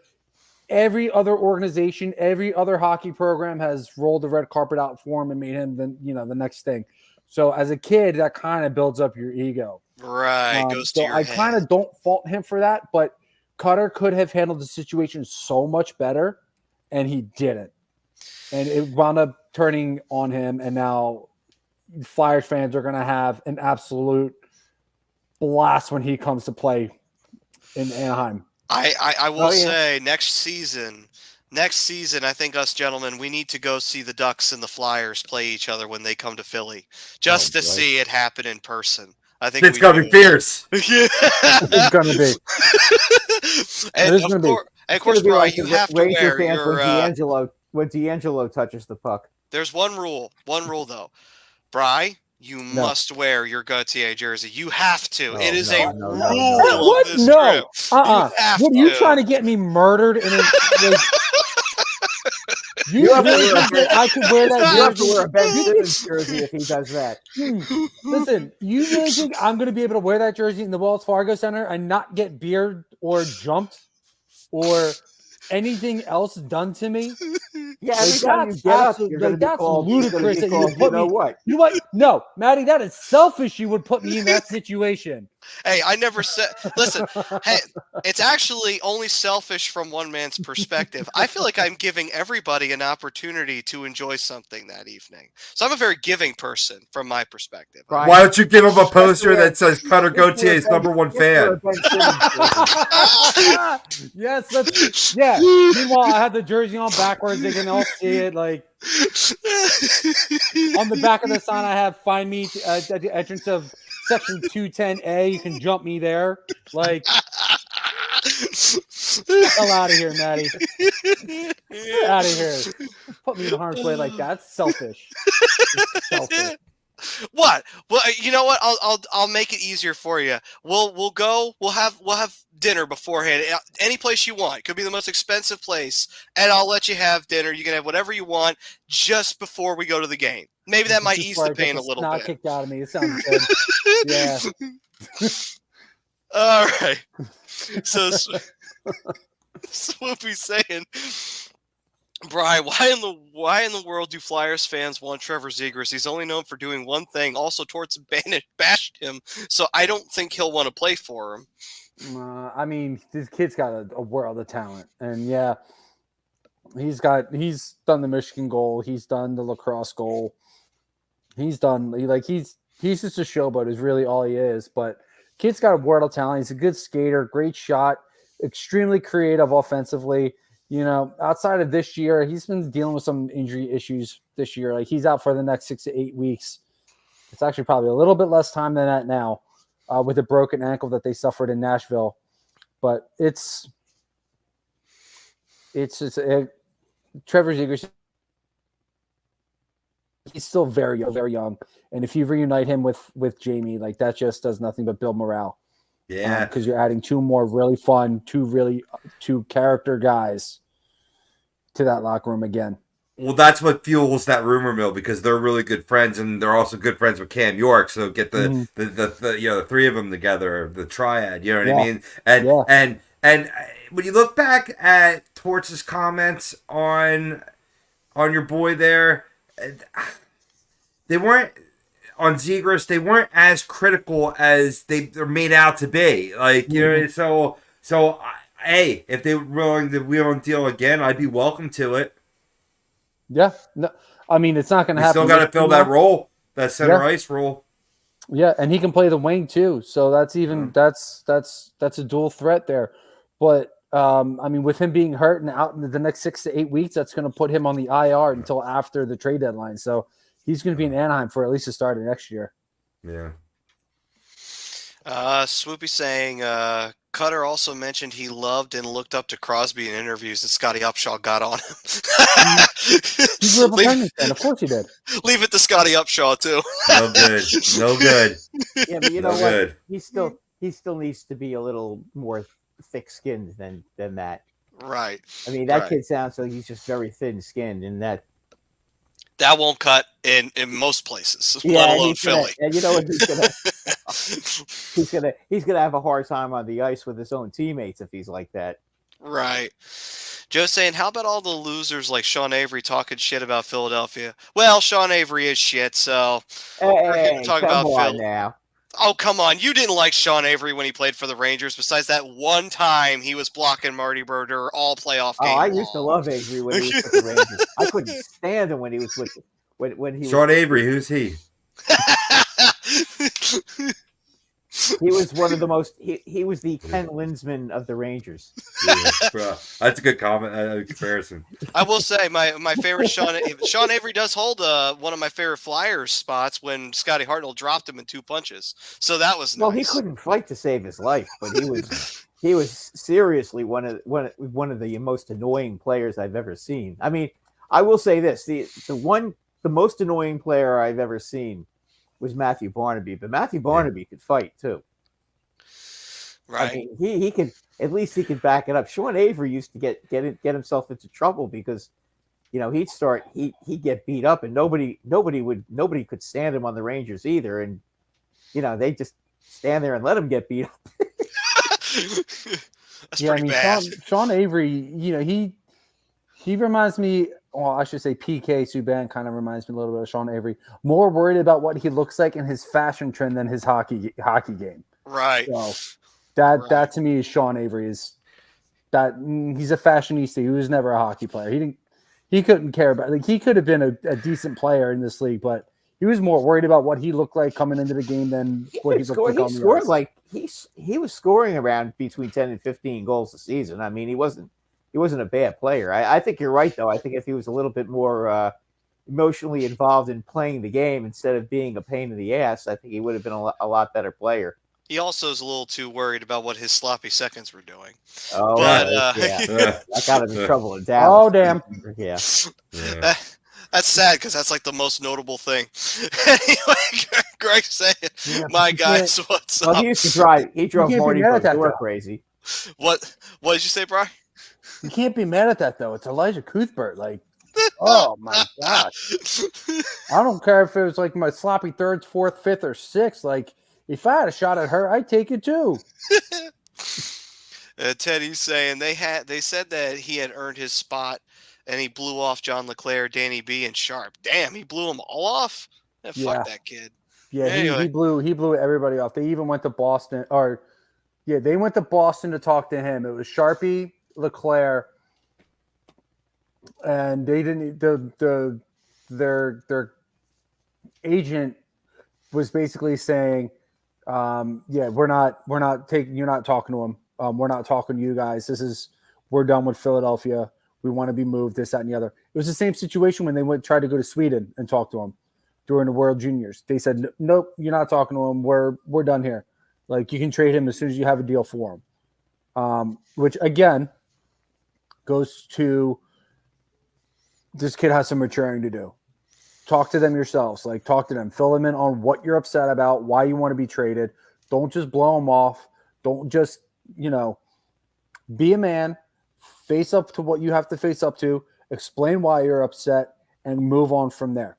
every other organization, every other hockey program has rolled the red carpet out for him and made him the next thing. So as a kid, that kind of builds up your ego. Right. Goes to your I head. kind of don't fault him for that, but Cutter could have handled the situation so much better, and he didn't. And it wound up turning on him, and now Flyers fans are going to have an absolute blast when he comes to play in Anaheim. I will say next season, I think us gentlemen, we need to go see the Ducks and the Flyers play each other when they come to Philly, just to see it happen in person. I think It's gonna be fierce. It's gonna be. And of course, Brian, you have to Ranger wear fans your. when D'Angelo touches the puck. There's one rule though, Bri. You must wear your Gautier jersey. You have to. It is a rule. What? Of this No. trip. What are you trying to get me murdered? You really think that I could wear that jersey? You have to wear a Ben Simmons jersey if he does that. Listen, you really think I'm going to be able to wear that jersey in the Wells Fargo Center and not get beard or jumped or anything else done to me? Yeah, every time you get up, you're going to be called ludicrous. You know what? You know what? No, Maddie, that is selfish. You would put me in that situation. Hey, I never said. Listen, hey, it's actually only selfish from one man's perspective. I feel like I'm giving everybody an opportunity to enjoy something that evening. So I'm a very giving person from my perspective. Why don't you give him a poster that says Cutter Gautier's #1 fan? Yes, yeah. Meanwhile, I had the jersey on backwards. They can all see it. Like on the back of the sign, I have "Find me at the entrance of Section 210A." You can jump me there. Like, hell out of here, Maddie. Get out of here. Put me in harm's way like that. It's selfish. It's selfish. What? Well, you know what? I'll make it easier for you. We'll go. We'll have dinner beforehand. Any place you want. It could be the most expensive place, and I'll let you have dinner. You can have whatever you want just before we go to the game. Maybe that might ease the pain a little bit. Kicked out of me. It sounds good. Yeah. All right. So what we saying, Brian? Why in the world do Flyers fans want Trevor Zegras? He's only known for doing one thing. Also, Torts bashed him, so I don't think he'll want to play for him. I mean, this kid's got a world of talent, and yeah, he's done the Michigan goal. He's done the lacrosse goal. He's just a showboat is really all he is. But kid's got a world of talent. He's a good skater, great shot, extremely creative offensively. You know, outside of this year, he's been dealing with some injury issues this year. Like he's out for the next 6 to 8 weeks. It's actually probably a little bit less time than that now with a broken ankle that they suffered in Nashville. But Trevor Zegras, he's still very, very young. And if you reunite him with Jamie, like that just does nothing but build morale. Yeah. Because you're adding two more really fun, two character guys to that locker room again. Well, that's what fuels that rumor mill because they're really good friends and they're also good friends with Cam York. So get the the three of them together, the triad. You know what I mean? And when you look back at Torts' comments on your boy there, they weren't on Zegras. They weren't as critical as they're made out to be. Like you know, so hey, if they were willing to wheel and deal again, I'd be welcome to it. Yeah, no, I mean it's not going to happen. Still got to fill that role, that center ice role. Yeah, and he can play the wing too, so that's even that's a dual threat there. But I mean, with him being hurt and out in the next 6 to 8 weeks, that's going to put him on the IR until after the trade deadline. So he's going to be in Anaheim for at least the start of next year. Yeah. Swoopy saying Cutter also mentioned he loved and looked up to Crosby in interviews that Scotty Upshaw got on him. He's a Penguins fan. Of course he did. Leave it to Scotty Upshaw too. No good. No good. Yeah, but you know what? He still needs to be a little more thick-skinned than that. Right. I mean, that Right. kid sounds like he's just very thin-skinned, and that. That won't cut in most places, Yeah, let and alone he's gonna, Philly. and you know what he's gonna have a hard time on the ice with his own teammates if he's like that. Right. Joe's saying, how about all the losers like Sean Avery talking shit about Philadelphia? Well, Sean Avery is shit, so we're here to Hey, talk come about on Phil. now. Oh, come on. You didn't like Sean Avery when he played for the Rangers, besides that one time he was blocking Marty Brodeur all playoff Oh, game I used to long. love Avery when he was with the Rangers. I couldn't stand him when he was with when he Sean was. Avery, who's he? He was one of the most. He was the Ken Linsman of the Rangers. Bro, that's a good comment comparison. I will say my favorite Sean Avery does hold one of my favorite Flyers spots when Scotty Hartnell dropped him in 2 punches. So that was nice. Well, he couldn't fight to save his life, but he was seriously one of the most annoying players I've ever seen. I mean, I will say this: the most annoying player I've ever seen was Matthew Barnaby, but Matthew Barnaby could fight too. Right. I mean, he could at least he could back it up. Sean Avery used to get himself into trouble because, you know, he'd get beat up, and nobody could stand him on the Rangers either, and you know they just stand there and let him get beat up. That's pretty bad. Sean Avery, you know, he reminds me. Well, I should say PK Subban kind of reminds me a little bit of Sean Avery. More worried about what he looks like in his fashion trend than his hockey game. Right. So that to me is Sean Avery. Is that he's a fashionista. He was never a hockey player. He couldn't care about, like, he could have been a decent player in this league, but he was more worried about what he looked like coming into the game than what he looked like on the ice. Like he was scoring around between 10 and 15 goals a season. I mean, he wasn't a bad player. I think you're right, though. I think if he was a little bit more emotionally involved in playing the game instead of being a pain in the ass, I think he would have been a lot better player. He also is a little too worried about what his sloppy seconds were doing. Oh, but, yeah. I got him in trouble in Dallas. Oh, damn. Yeah. That's sad because that's like the most notable thing. Anyway, Greg saying, "My guys, what's up?" He drove Marty Brodeur crazy. What did you say, Brian? You can't be mad at that, though. It's Elijah Cuthbert. Like, oh my gosh. I don't care if it was like my sloppy thirds, fourth, fifth, or sixth. Like, if I had a shot at her, I'd take it too. Teddy's saying they said that he had earned his spot and he blew off John LeClaire, Danny B, and Sharp. Damn, he blew them all off? Fuck that kid. Yeah, anyway. he blew everybody off. They even went to Boston, they went to Boston to talk to him. It was Sharpie, LeClaire, and they didn't. Their agent was basically saying, you're not talking to him. We're not talking to you guys. We're done with Philadelphia. We want to be moved, this, that, and the other. It was the same situation when they tried to go to Sweden and talk to him during the World Juniors. They said, nope, you're not talking to him. We're done here. Like, you can trade him as soon as you have a deal for him. Which, again, goes to this kid has some maturing to do. Talk to them yourselves. Like, talk to them. Fill them in on what you're upset about, why you want to be traded. Don't just blow them off. Don't just, be a man. Face up to what you have to face up to. Explain why you're upset and move on from there.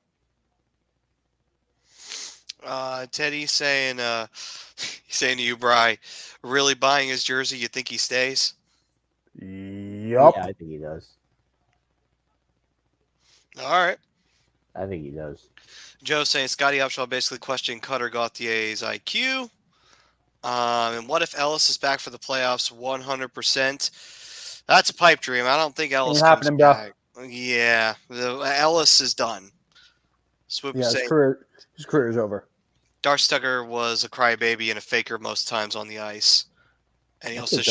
Teddy's saying, he's saying to you, Bri, really buying his jersey, you think he stays? Yup. Yeah, I think he does. All right. I think he does. Joe saying Scotty Upshaw basically questioned Cutter Gauthier's IQ. And what if Ellis is back for the playoffs 100%? That's a pipe dream. I don't think Ellis comes back. Yeah, Ellis is done. His career is over. Darcy Tucker was a crybaby and a faker most times on the ice. And he also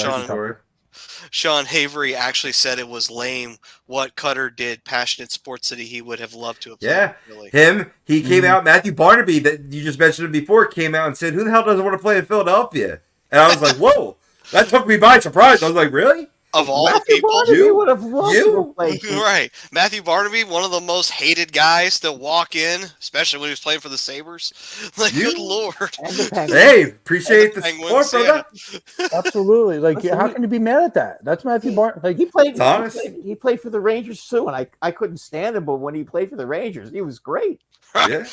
Sean Avery actually said it was lame what Cutter did. Passionate Sports City, he would have loved to have played. Yeah, really. He came out. Matthew Barnaby, that you just mentioned him before, came out and said, "Who the hell doesn't want to play in Philadelphia?" And I was like, "Whoa!" That took me by surprise. I was like, "Really?" Of all the Matthew people, Barnaby would have loved to go play. right? Matthew Barnaby, one of the most hated guys to walk in, especially when he was playing for the Sabres. Like, good lord! And the Penguins. Hey, appreciate the Penguins, support, brother. Absolutely. Like, Listen, how can you be mad at that? That's Matthew Barton. Like, He played. It's honest. He played for the Rangers too, and I couldn't stand him. But when he played for the Rangers, he was great. Yeah.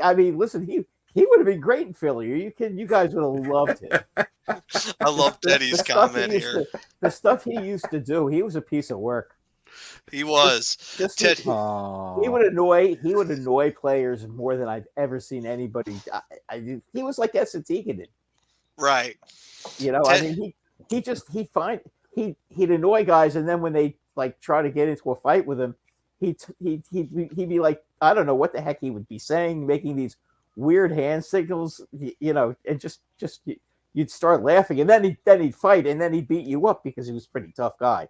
I mean, listen, he would have been great in Philly. Are you kidding? You guys would have loved him. I love Teddy's comment here. The stuff he used to do, he was a piece of work. He was. Just Ted- he would annoy players more than I've ever seen anybody. He was like Essetikinen. Right. You know, I mean, he'd annoy guys, and then when they like try to get into a fight with him, he'd be like, I don't know what the heck he would be saying, making these weird hand signals, you know, and just you'd start laughing, and then he'd fight, and then he'd beat you up because he was a pretty tough guy.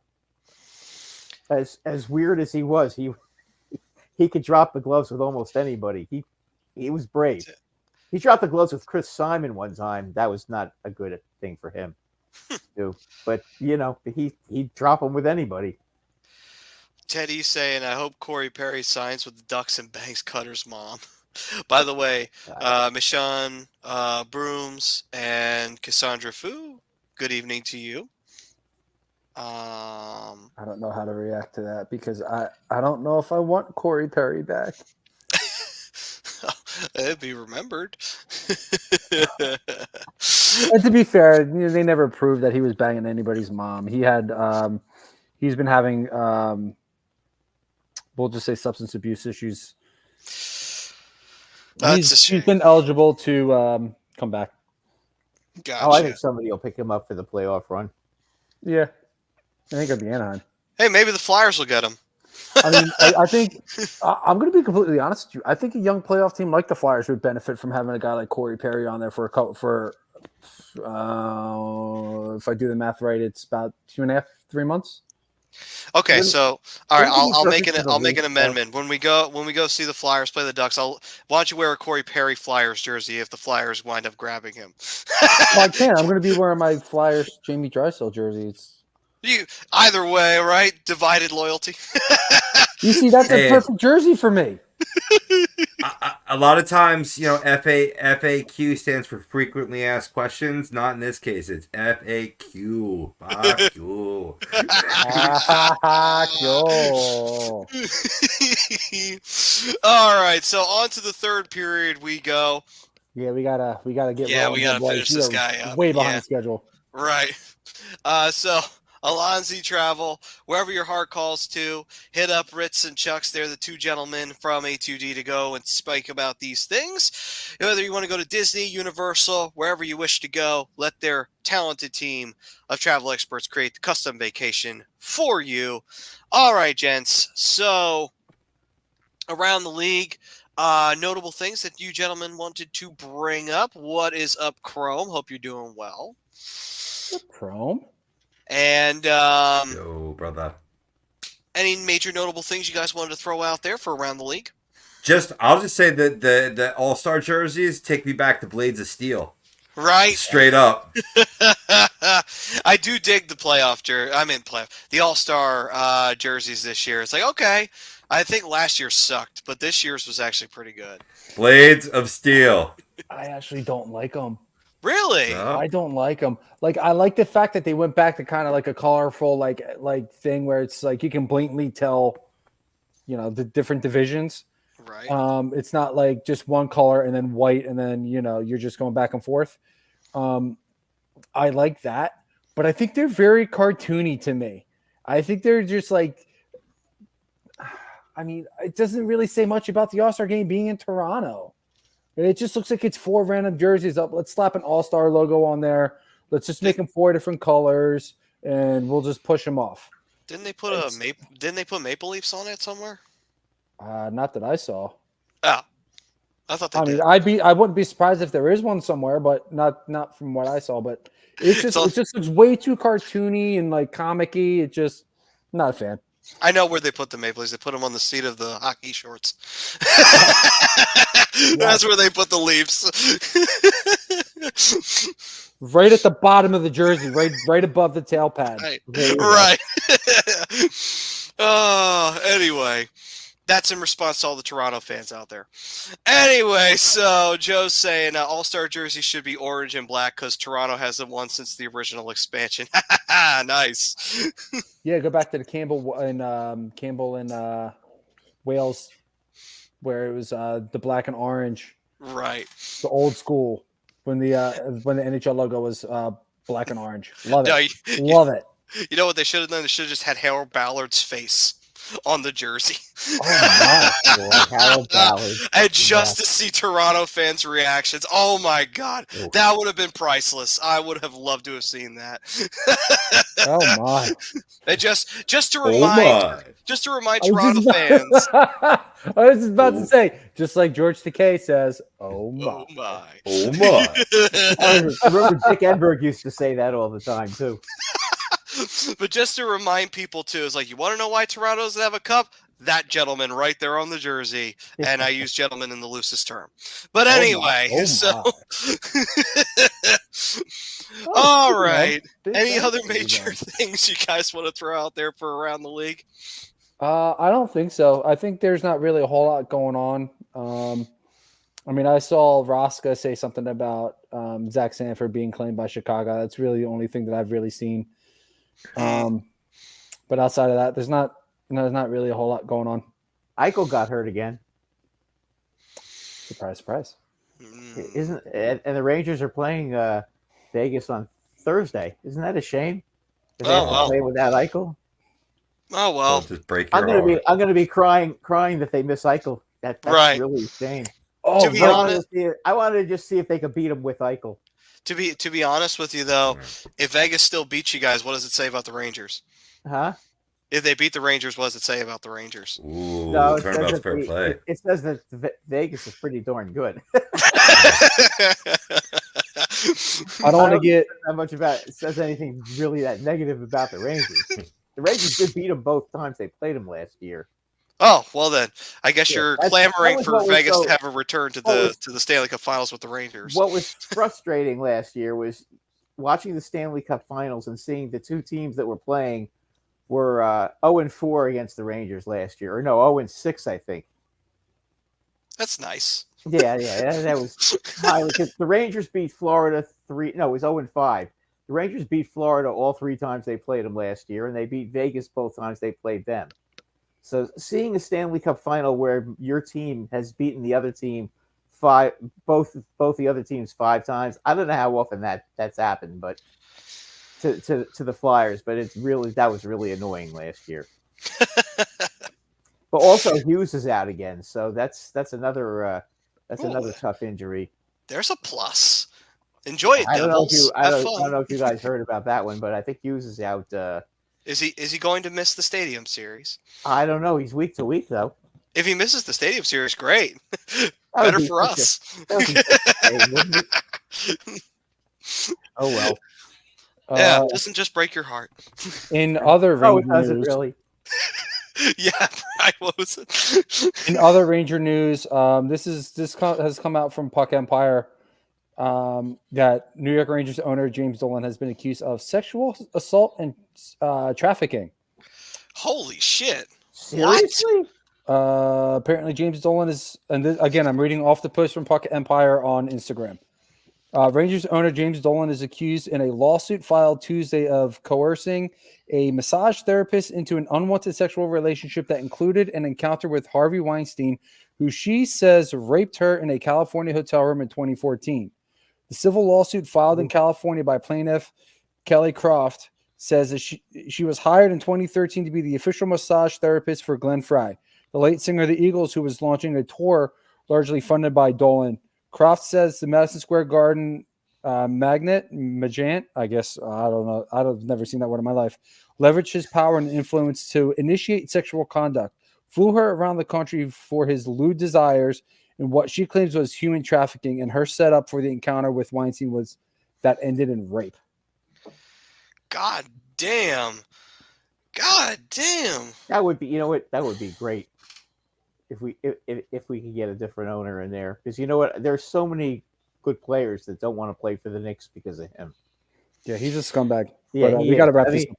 As weird as he was, he could drop the gloves with almost anybody. He was brave. He dropped the gloves with Chris Simon one time. That was not a good thing for him, too. But you know, he'd drop them with anybody. Teddy's saying, I hope Corey Perry signs with the Ducks and bangs Cutter's mom. By the way, Michonne Brooms and Cassandra Fu, good evening to you. I don't know how to react to that because I don't know if I want Corey Perry back. It'd be remembered. And to be fair, you know, they never proved that he was banging anybody's mom. He had, he's been having, we'll just say substance abuse issues. He's been eligible to come back. Gotcha. Oh, I think somebody will pick him up for the playoff run. Yeah, I think it'll be Anaheim. Hey, maybe the Flyers will get him. I mean, I think I'm going to be completely honest with you. I think a young playoff team like the Flyers would benefit from having a guy like Corey Perry on there for if I do the math right, it's about 2.5, 3 months. Okay, so all right, I'll make an amendment. When we go see the Flyers play the Ducks, why don't you wear a Corey Perry Flyers jersey if the Flyers wind up grabbing him? Well, I can. I'm going to be wearing my Flyers Jamie Drysdale jersey. Either way, right? Divided loyalty. You see, that's a perfect jersey for me. A lot of times, you know, FAQ stands for frequently asked questions. Not in this case. It's FAQ. Fuck you. All right, so on to the third period we go. Yeah, we gotta get. Yeah, we gotta finish this guy up. Way behind schedule. Right. So Alonzi Travel, wherever your heart calls to, hit up Ritz and Chucks. They're the two gentlemen from A2D to go and speak about these things. Whether you want to go to Disney, Universal, wherever you wish to go, let their talented team of travel experts create the custom vacation for you. All right, gents. So around the league, notable things that you gentlemen wanted to bring up. What is up, Chrome? Hope you're doing well. Chrome? And Yo, brother. any major notable things you guys wanted to throw out there for around the league? I'll just say that the All-Star jerseys take me back to Blades of Steel. Right. Straight up. I do dig the the All-Star jerseys this year. It's like, okay, I think last year sucked, but this year's was actually pretty good. Blades of Steel. I actually don't like them. Really? No. I don't like them. Like, I like the fact that they went back to kind of like a colorful like thing where it's like you can blatantly tell, you know, the different divisions. Right. It's not like just one color and then white and then, you know, you're just going back and forth. I like that, but I think they're very cartoony to me. I think they're just like, I mean, it doesn't really say much about the All-Star game being in Toronto. It just looks like it's 4 random jerseys up. Let's slap an All-Star logo on there. Let's just make them 4 different colors, and we'll just push them off. Didn't they put Maple Leafs on it somewhere? Not that I saw. Oh, I thought they did. I wouldn't be surprised if there is one somewhere, but not from what I saw. But it just looks way too cartoony and like comic-y. It just not a fan. I know where they put the Maple Leafs. They put them on the seat of the hockey shorts. That's where they put the Leafs. Right at the bottom of the jersey, right above the tail pad. Right. Anyway, that's in response to all the Toronto fans out there. Anyway, so Joe's saying all-star jerseys should be orange and black because Toronto hasn't won since the original expansion. Nice. Yeah, go back to the Campbell in Wales, where it was the black and orange. Right. The old school when the NHL logo was black and orange. Love it. Love it. You know what they should have done? They should have just had Harold Ballard's face on the jersey. Oh my God, Harold Ballard. And just to see Toronto fans' reactions. Oh my God. Ooh. That would have been priceless. I would have loved to have seen that. Oh my. And just to remind Toronto fans. I was just about to say, just like George Takei says, oh my. Oh my. Oh my. I remember Dick Enberg used to say that all the time too. But just to remind people too, is like, you want to know why Toronto doesn't have a cup? That gentleman right there on the jersey, and I use gentleman in the loosest term. But anyway, all right. Any other major things you guys want to throw out there for around the league? I don't think so. I think there's not really a whole lot going on. I mean, I saw Roska say something about Zach Sanford being claimed by Chicago. That's really the only thing that I've really seen. But outside of that, there's not really a whole lot going on. Eichel got hurt again. Surprise, surprise. And the Rangers are playing Vegas on Thursday. Isn't that a shame? They have to play without Eichel. Oh well. Just break your heart. I'm gonna be crying that they miss Eichel. That's right. Really a shame. To be honest, I wanted to just see if they could beat him with Eichel. To be honest with you though, if Vegas still beats you guys, what does it say about the Rangers? Huh? If they beat the Rangers, what does it say about the Rangers? Ooh, no, turnabout's fair play. It says that Vegas is pretty darn good. I don't want to get that much about it says anything really that negative about the Rangers. The Rangers did beat them both times they played them last year. Oh, well then, I guess you're clamoring for Vegas to have a return to the Stanley Cup Finals with the Rangers. What was frustrating last year was watching the Stanley Cup Finals and seeing the two teams that were playing were 0-4 against the Rangers last year. Or no, 0-6, I think. That's nice. Yeah, that was highly because the Rangers beat Florida it was 0-5. The Rangers beat Florida all three times they played them last year, and they beat Vegas both times they played them. So seeing a Stanley Cup final where your team has beaten the other team both the other teams 5 times, I don't know how often that's happened, but to the Flyers, but that was really annoying last year. But also Hughes is out again, so that's another tough injury. There's a plus. Enjoy it, Devils. I don't know if you guys heard about that one, but I think Hughes is out. Is he going to miss the Stadium Series? I don't know. He's week to week though. If he misses the Stadium Series, great. Better for us. Oh well. Yeah, it doesn't just break your heart. In other Ranger it doesn't news, really. Yeah, right. What was it? In other Ranger news, this has come out from Puck Empire. That New York Rangers owner James Dolan has been accused of sexual assault and trafficking. Holy shit! Seriously? Apparently James Dolan is, and again, I'm reading off the post from Puck Empire on Instagram. Rangers owner James Dolan is accused in a lawsuit filed Tuesday of coercing a massage therapist into an unwanted sexual relationship that included an encounter with Harvey Weinstein, who she says raped her in a California hotel room in 2014. The civil lawsuit filed in California by plaintiff Kelly Croft says that she was hired in 2013 to be the official massage therapist for Glenn Frey, the late singer of the Eagles, who was launching a tour largely funded by Dolan. Croft says the Madison Square Garden Magant, I guess, I don't know. I've never seen that word in my life, leveraged his power and influence to initiate sexual conduct, flew her around the country for his lewd desires and what she claims was human trafficking, and her setup for the encounter with Weinstein was that ended in rape. God damn. That would be, that would be great if we could get a different owner in there, because you know what, there's so many good players that don't want to play for the Knicks because of him. Yeah, he's a scumbag. Yeah, but we got to wrap this up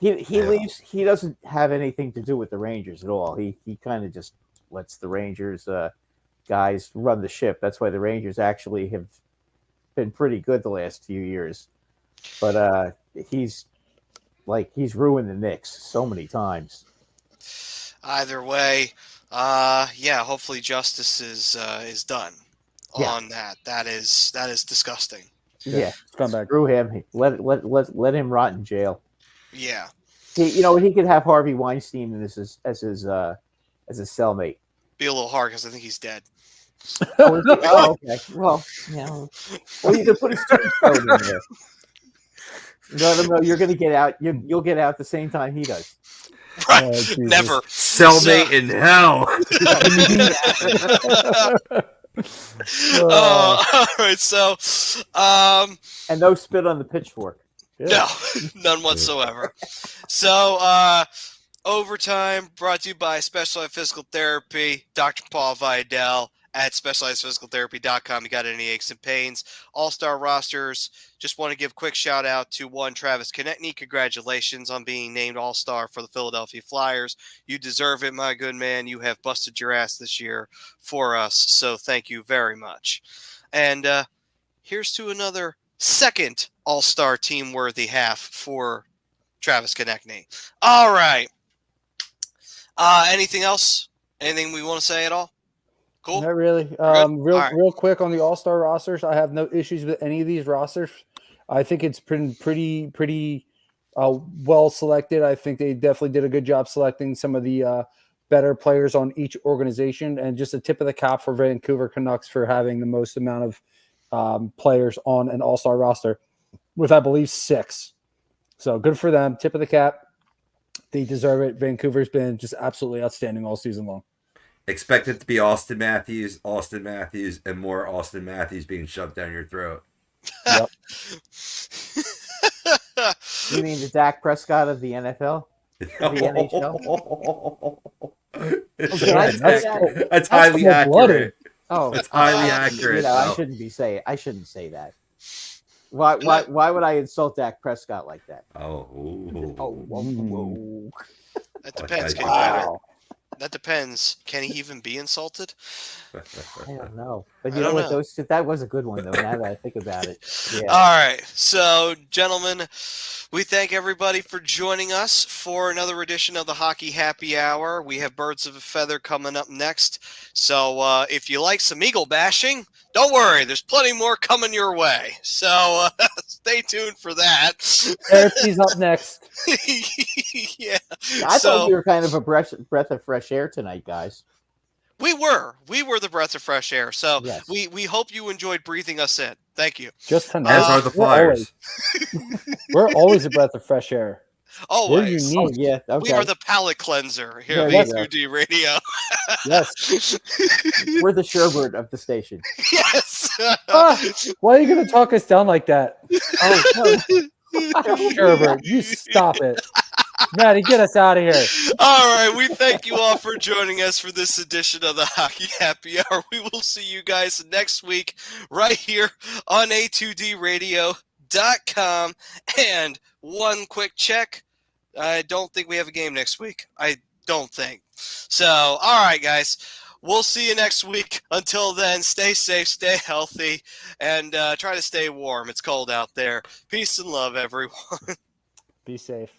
here. He leaves. He doesn't have anything to do with the Rangers at all. He kind of just lets the Rangers guys run the ship. That's why the Rangers actually have been pretty good the last few years. But he's ruined the Knicks so many times. Either way, hopefully justice is done on that. That is disgusting. Yeah, scumbag. Screw him. Let him rot in jail. Yeah. He could have Harvey Weinstein as his cellmate. Be a little hard because I think he's dead. Oh, okay. Well, you could put his tombstone in there. Let him know you're going to get out. You'll get out the same time he does. Right. Never. Cellmate in hell. All right. So, and no spit on the pitchfork. No, none whatsoever. So, Overtime brought to you by Specialized Physical Therapy, Dr. Paul Vidal at specializedphysicaltherapy.com. You got any aches and pains, all-star rosters. Just want to give a quick shout out to one Travis Konechny. Congratulations on being named all-star for the Philadelphia Flyers. You deserve it, my good man. You have busted your ass this year for us, so thank you very much. And here's to another second all-star team-worthy half for Travis Konechny. All right. Anything else? Anything we want to say at all? Cool. Not really. Real quick on the All-Star rosters, I have no issues with any of these rosters. I think it's been pretty well selected. I think they definitely did a good job selecting some of the better players on each organization, and just a tip of the cap for Vancouver Canucks for having the most amount of players on an All-Star roster with, I believe, 6. So good for them. Tip of the cap. They deserve it. Vancouver's been just absolutely outstanding all season long. Expect it to be Austin Matthews, and more Austin Matthews being shoved down your throat. Yep. You mean the Dak Prescott of the NFL? The NHL? That's highly accurate. Oh, that's highly accurate. I shouldn't say that. Why would I insult Dak Prescott like that? Whoa. That depends. Wow. That depends. Can he even be insulted? I don't know. But you know what? That was a good one, though, now that I think about it. Yeah. All right. So, gentlemen, we thank everybody for joining us for another edition of the Hockey Happy Hour. We have Birds of a Feather coming up next. So, if you like some eagle bashing, don't worry. There's plenty more coming your way. So, stay tuned for that. He's up next. Yeah. I thought we were kind of a breath of fresh air tonight, guys. We were the breath of fresh air. So yes. we hope you enjoyed breathing us in. Thank you. Just tonight. As are the Flyers. We're always a breath of fresh air. Always. We're unique. Oh, yeah. Okay. We are the palate cleanser here at A2D Radio. Yes. We're the sherbet of the station. Yes. Why are you going to talk us down like that? Oh, no. Sherbert, you stop it. Maddie, get us out of here. All right. We thank you all for joining us for this edition of the Hockey Happy Hour. We will see you guys next week right here on A2DRadio.com. And one quick check. I don't think we have a game next week. I don't think. So, all right, guys. We'll see you next week. Until then, stay safe, stay healthy, and try to stay warm. It's cold out there. Peace and love, everyone. Be safe.